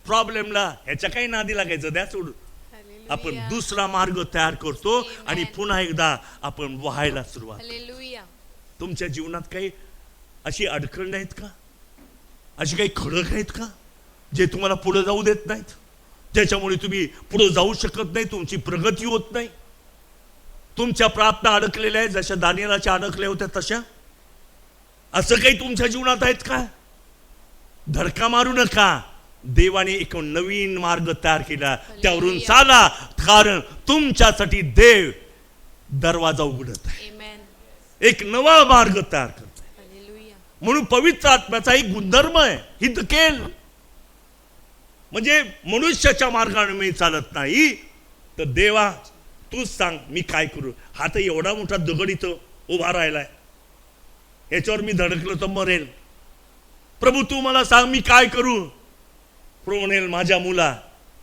प्रॉब्लेमला ह्याच्या काही नादी लागायचं, द्या सोडून. आपण Hallelujah. दुसरा मार्ग तयार करतो Amen. आणि पुन्हा एकदा आपण व्हायला सुरुवात. Hallelujah. तुमच्या जीवनात काही अशी अडखळ नाहीत का? अशी काही खडक आहेत का जे तुम्हाला पुढे जाऊ देत नाहीत, ज्याच्यामुळे तुम्ही पुढे जाऊ शकत नाही, तुमची प्रगती होत नाही? तुमच्या प्रार्थना अडकलेल्या आहेत जशा दानिएलाच्या अडकल्या होत्या तशा? असं काही तुमच्या जीवनात आहेत का? धडका मारू नका. देवाने एक नवीन मार्ग तयार केला, त्यावरून चाला, कारण तुमच्यासाठी देव दरवाजा उघडत आहे, एक नवा मार्ग तयार करत आहे. म्हणून पवित्र आत्म्याचा एक गुणधर्म आहे हितकेल. म्हणजे मनुष्याच्या मार्गाने मी चालत नाही, तर देवा तूच सांग मी काय करू. हा तर एवढा मोठा दगड इथं उभा राहिलाय, याच्यावर मी धडकलो तर मरेल. प्रभू तू मला सांग मी काय करू. प्रभू म्हणेल माझ्या मुला,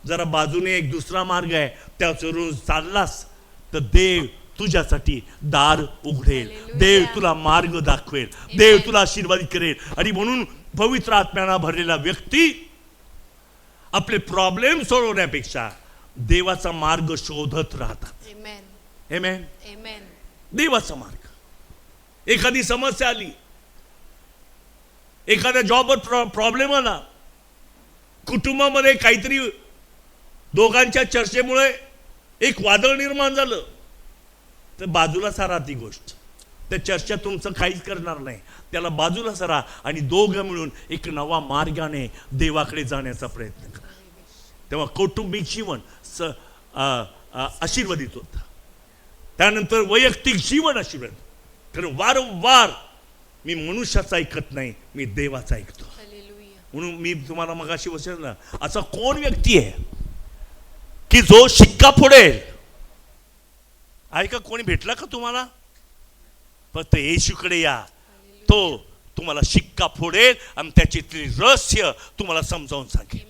जरा बाजूने एक दुसरा मार्ग आहे, त्यावरून चाललास तर देव तुझ्यासाठी दार उघडेल, देव तुला मार्ग दाखवेल, देव तुला आशीर्वादित करेल. आणि म्हणून पवित्र आत्म्याने भरलेला व्यक्ती आपले प्रॉब्लेम सोडवण्यापेक्षा देवाचा मार्ग शोधत राहतात. आमेन. देवाचा मार्ग. एखादी समस्या आली, एखाद्या जॉबवर प्रॉब्लेम आला, कुटुंबामध्ये काहीतरी दोघांच्या चर्चेमुळे एक वादळ निर्माण झालं, तर बाजूला सारा ती गोष्ट. त्या चर्चा तुमचं काहीच करणार नाही, त्याला बाजूला सारा आणि दोघं मिळून एक नवा मार्गाने देवाकडे जाण्याचा प्रयत्न करा. तेव्हा कौटुंबिक जीवन आशीर्वादित होतं. त्यानंतर वैयक्तिक जीवन आशीर्वाद. कारण वारंवार मी मनुष्याचा ऐकत नाही, मी देवाचा ऐकतो. म्हणून मी तुम्हाला मगाशी विचारलं, असा कोण व्यक्ती आहे की जो शिक्का फोडेल? आहे का? कोणी भेटला का तुम्हाला? फक्त येशूकडे या, तो तुम्हाला शिक्का फोडेल आणि त्याची रहस्य तुम्हाला समजावून सांगेल.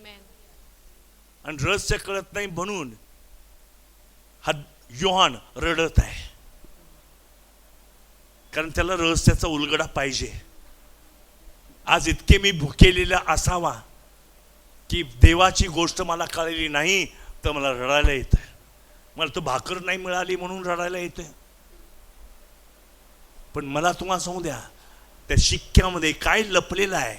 आणि रहस्य कळत नाही म्हणून हा योहान रडत आहे, कारण त्याला रहस्याचा उलगडा पाहिजे. आज इतके मी भुकेलेला असावा की देवाची गोष्ट मला कळलेली नाही तर मला रडायला येत. मला तर भाकर नाही मिळाली म्हणून रडायला येते. पण मला तुम्हाला सांगू द्या, त्या शिक्क्यामध्ये काय लपलेलं आहे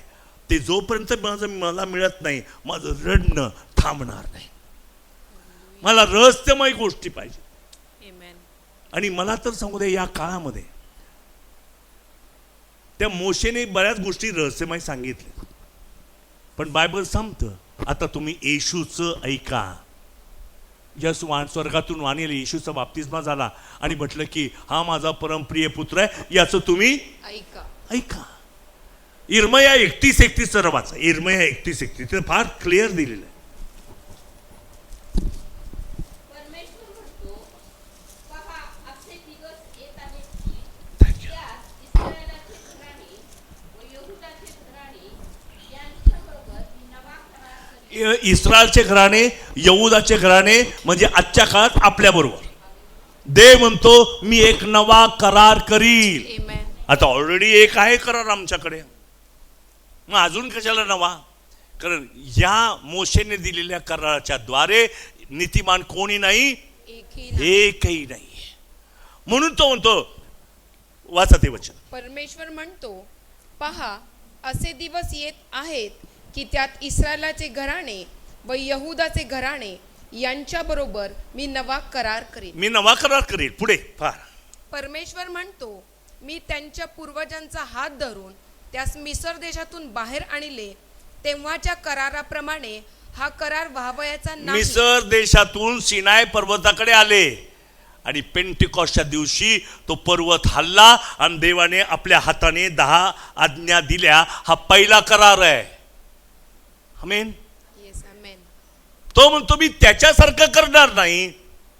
ते जोपर्यंत मला मिळत नाही, माझं रडणं थांबणार नाही. मला रहस्यमय गोष्टी पाहिजे. आणि मला तर सांगू द्या, या काळामध्ये त्या मोशेने बऱ्याच गोष्टी रहस्यमय सांगितल्या, पण बायबल सांगतं आता तुम्ही येशूचं ऐका. यस स्वर्गातून वाणीला येशूचा बाप्तिस्मा झाला आणि म्हटलं की हा माझा परमप्रिय पुत्र आहे, याचं तुम्ही ऐका. इर्मया 31-31 जरा वाचा. इर्मया 31-31 ते फार क्लिअर दिलेलं आहे. परमेश्वर म्हणतो, पहा असे दिवस येत आहेत की त्यात इस्रायलाचे घराणे व यहूदाचे घराणे यांच्याबरोबर मी नवा करार करीन. इस्रायलचे घराणे, यहूदाचे घराणे म्हणजे आजच्या काळात आपल्या बरोबर देव म्हणतो मी एक नवा करार करील. आता ऑलरेडी एक आहे करार आमच्याकडे, मग अजून कशाला नवा? कारण या मोशेने दिलेल्या कराराच्या द्वारे नीतिमान कोणी नाही, एकही नाही. म्हणून तो म्हणतो, वाचा ते वचन. परमेश्वर म्हणतो, पहा असे दिवस येत आहेत की त्यात इस्रायलाचे घराणे व यहूदाचे घराणे यांच्या बरोबर मी नवा करार करीन. मी नवा करार करीन. पुढे फार. परमेश्वर म्हणतो, मी त्यांच्या पूर्वजांचा हात धरून त्यास मिस्र देशातून बाहेर आणले, तेव्हाच्या कराराप्रमाणे हा करार व्हावयाचा नाही. मिस्र देशातून सिनाय पर्वताकडे आले आणि पेंटिकॉस्टच्या दिवशी तो पर्वत हल्ला आणि देवाने आपल्या हाताने 10 आज्ञा दिल्या. हा पहिला करार आहे. आमेन. तो म्हणतो मी त्याच्यासारखं करणार नाही,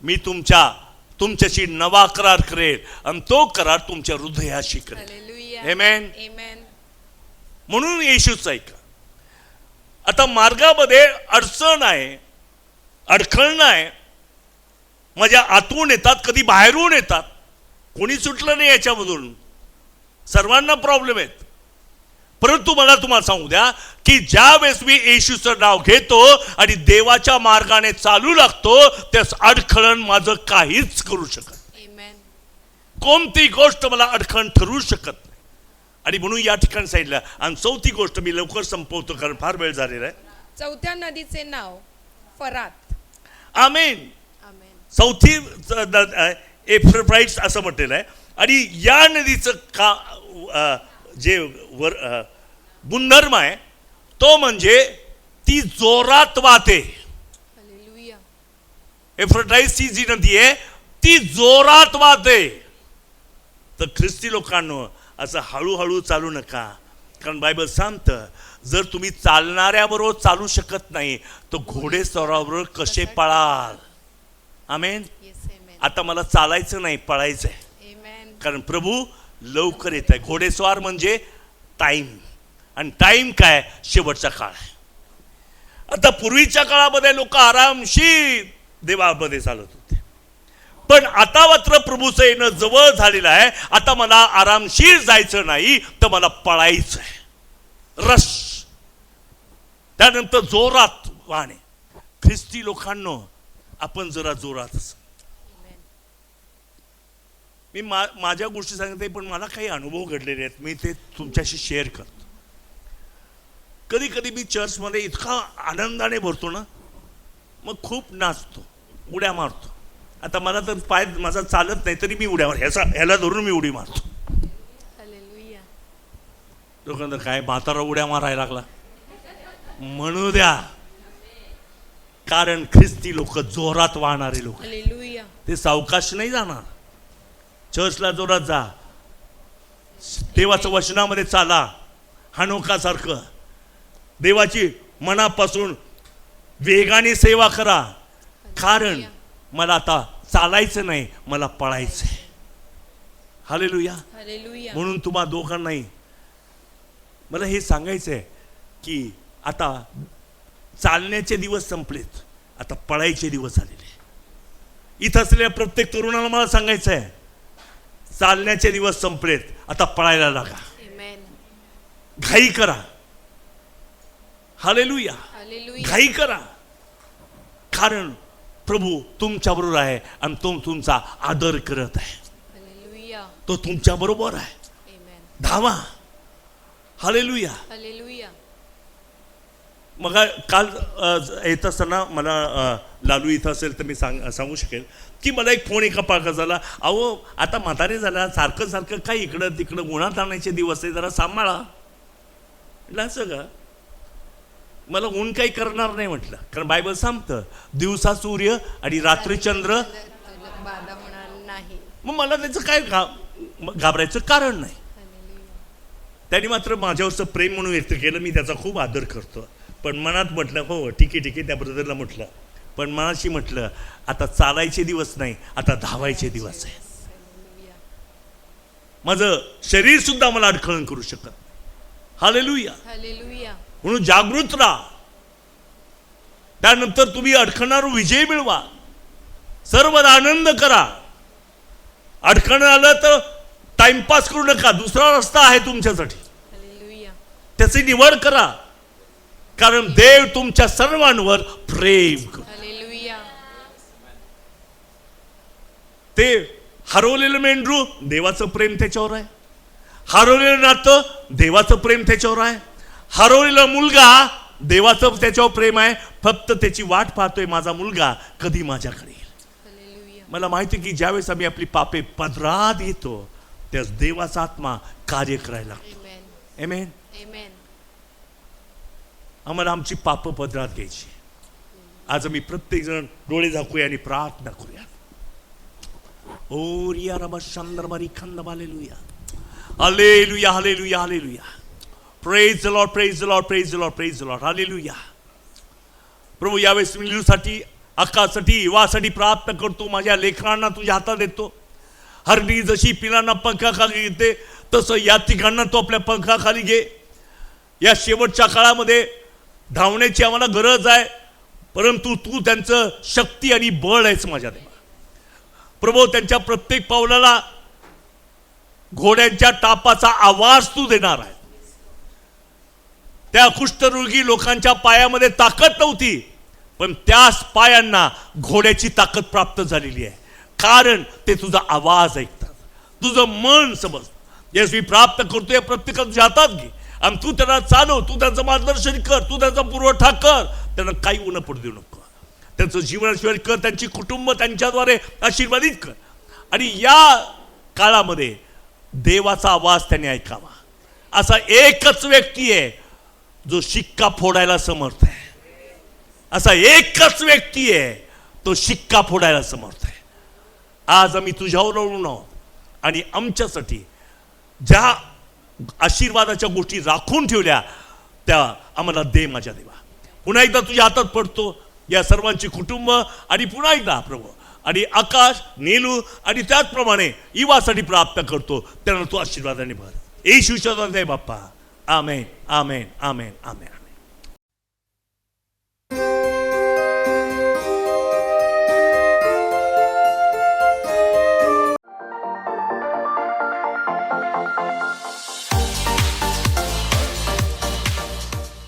मी तुमच्याशी नवा करार करेल आणि तो करार तुमच्या हृदयाशी करेल. आमेन. म्हणून येशूच ऐका. आता मार्गामध्ये अडचण आहे, अडखळणं आहे, माझ्या आतून येतात, कधी बाहेरून येतात. कोणी सुटलं नाही याच्यामधून, सर्वांना प्रॉब्लेम आहेत. परंतु मला तुम्हाला सांगू द्या की ज्या वेळेस मी येशूचं नाव घेतो आणि देवाच्या मार्गाने चालू लागतो, त्यास अडखळण माझं काहीच करू शकत नाही. कोणती गोष्ट मला अडखळण ठरवू शकत नाही. आणि म्हणून या ठिकाणी सांगितलं. आणि चौथी गोष्ट मी लवकर संपवतो कारण फार वेळ झालेला आहे. चौथ्या नदीचे नाव फरात. आमेन. आमेन. चौथी एफ्राईट्स असं म्हटलेलं आहे. आणि या नदीचं जे गुणधर्म आहे तो म्हणजे ती जोरात वाहते. हालेलुया. एफ्राईट्सची जी नदी आहे ती जोरात वाहते. तर ख्रिस्ती लोकांनो असं हळूहळू चालू नका. कारण बायबल सांगतं जर तुम्ही चालणाऱ्याबरोबर चालू शकत नाही तर घोडेस्वाराबरोबर कसे पळाल. आमेन. येस आमेन. आता मला चालायचं नाही, पळायचंय. आमेन. कारण प्रभू लवकर येत आहे. घोडेस्वार म्हणजे टाइम, आणि टाइम काय, शेवटचा काळ आहे. आता पूर्वीच्या काळामध्ये लोक आरामशीर देवामध्ये चालत होते, पण आता मात्र प्रभूचं येणं जवळ झालेलं आहे. आता मला आरामशीर जायचं नाही तर मला पळायचं आहे. रश, त्यानंतर जोरात वाहणे. ख्रिस्ती लोकांनो आपण जरा जोरात असं. मी माझ्या गोष्टी सांगते, पण मला काही अनुभव घडलेले आहेत, मी ते तुमच्याशी शेअर करतो. कधी कधी मी चर्चमध्ये इतका आनंदाने भरतो ना, मग खूप नाचतो, उड्या मारतो. आता मला तर पाय माझा चालत नाही तरी मी उड्या मार, ह्याला धरून मी उडी मारतो. हालेलुया. लोकांना काय म्हातारा उड्या मारायला लागला, म्हणू द्या. कारण ख्रिस्ती लोक जोरात वाहणारे लोक, हालेलुया. ते सावकाश नाही जाणार. चर्चला जोरात जा, देवाचं वचनामध्ये चाला, हनोकासारखं देवाची मनापासून वेगाने सेवा करा. कारण मला आता चालायचं नाही, मला पळायचं आहे. हालेलुया. हालेलुया. म्हणून तुम्हा दोघांनाही मला हे सांगायचं आहे की आता चालण्याचे दिवस संपलेत, आता पळायचे दिवस आलेले. इथं असलेल्या प्रत्येक तरुणाला मला सांगायचं आहे, चालण्याचे दिवस संपलेत, आता पळायला लागा. आमेन. घाई करा. हालेलुया. हालेलुया. घाई करा. कारण प्रभू तुमच्या बरोबर आहे आणि तो तुमचा आदर करत आहे. हालेलुया. तो तुमच्या बरोबर आहे. आमेन. धावा. हालेलुया. हालेलुया. मग काल येत असताना मला लालू इथं असेल तर मी सांगू शकेल की मला एक फोन एका पाका झाला, अहो आता म्हातारे झाला, सारखं सारखं काय इकडं तिकडं उन्हात आणायचे दिवस आहे, जरा सांभाळा. म्हटलं असं का, मला ऊन काही करणार नाही म्हटलं. कारण बायबल सांगतं दिवसा सूर्य आणि रात्री चंद्र बाधा होणार नाही. मग मला त्याचं काय घाबरायचं कारण नाही. त्यांनी मात्र माझ्यावरचं प्रेम म्हणून व्यक्त केलं, मी त्याचा खूप आदर करतो. पण मनात म्हटलं हो ठीक आहे त्या ब्रदरला म्हटलं, पण मनाशी म्हटलं आता चालायचे दिवस नाही, आता धावायचे दिवस आहे. माझं शरीर सुद्धा मला अडखळण करू शकत. हालेलुया. हालेलुया. म्हणून जागृत राहा. त्यानंतर तुम्ही अडखणारा विजय मिळवा. सर्वदा आनंद करा. अडखण आलं तर टाइमपास करू नका, दुसरा रस्ता आहे तुमच्यासाठी, हालेलुया. त्याची निवड करा. कारण देव तुमच्या सर्वांवर प्रेम करतो. हालेलुया. ते हरवलेलं मेंढरू, देवाचं प्रेम त्याच्यावर आहे. हरवलेलं नातं, देवाचं प्रेम त्याच्यावर आहे. हरवलेला मुलगा, देवाचं त्याच्यावर प्रेम आहे. फक्त त्याची वाट पाहतोय, माझा मुलगा कधी माझ्याकडे येईल. हालेलुया. मला माहिती की ज्यावेळेस आम्ही आपली पापे पदरात येतो त्यास देवाचा आत्मा कार्य करायला लागतो. आमेन. आमेन. आमेन. आम्हाला आमची पाप पदरात घ्यायची. आज आम्ही प्रत्येक जण डोळे झाकूया आणि प्रार्थना करूया. ओ रिया रबा शंदरबारी खंद hallelujah. Hallelujah. Hallelujah. Hallelujah. Praise the Lord. Praise the Lord. Praise the Lord. Praise the Lord. Hallelujah. प्रभू यावेळेस मिलूसाठी, अक्कासाठी, युवासाठी प्रार्थना करतो. माझ्या लेकरांना तुझ्या हातात देतो. हरणी जशी पिलांना पंखाखाली घेते तसं या ठिकाणांना तो आपल्या पंखाखाली घे. या शेवटच्या काळामध्ये धावण्याची आम्हाला गरज आहे, परंतु तू त्यांचं शक्ती आणि बळ आहेस माझ्या देवा. प्रभू त्यांच्या प्रत्येक पावलाला घोड्यांच्या टापाचा आवाज तू देणार आहे. त्या कुष्ठरोगी लोकांच्या पायामध्ये ताकद नव्हती, पण त्याच पायांना घोड्याची ताकद प्राप्त झालेली आहे. कारण ते तुझा आवाज ऐकतात, तुझं मन समजतं, येस मी प्राप्त करतोय प्रत्येकाला तुझ्या हातात घे आणि तू त्यांना चालव, तू त्यांचं मार्गदर्शन कर, तू त्यांचा पुरवठा कर, त्यांना काही उणं पडू देऊ नको, त्यांचं जीवनाशिवाय कर, त्यांची कुटुंब त्यांच्याद्वारे आशीर्वादित कर. आणि या काळामध्ये देवाचा आवाज त्यांनी ऐकावा. असा एकच व्यक्ती आहे जो शिक्का फोडायला समर्थ आहे. असा एकच व्यक्ती आहे तो शिक्का फोडायला समर्थ आहे. आज आम्ही तुझ्यावर अवलंबून आहोत आणि आमच्यासाठी ज्या आशीर्वादाच्या गोष्टी राखून ठेवल्या त्या आम्हाला दे माझ्या देवा. पुन्हा एकदा तुझ्या हातात पडतो या सर्वांची कुटुंब आणि पुन्हा एकदा प्रभू आणि आकाश नीलू आणि त्याचप्रमाणे इवासाठी प्राप्त करतो त्यांना तो आशीर्वादाने भर. येशूच्या नावाने बाप्पा. आमेन आमेन आमेन आमेन.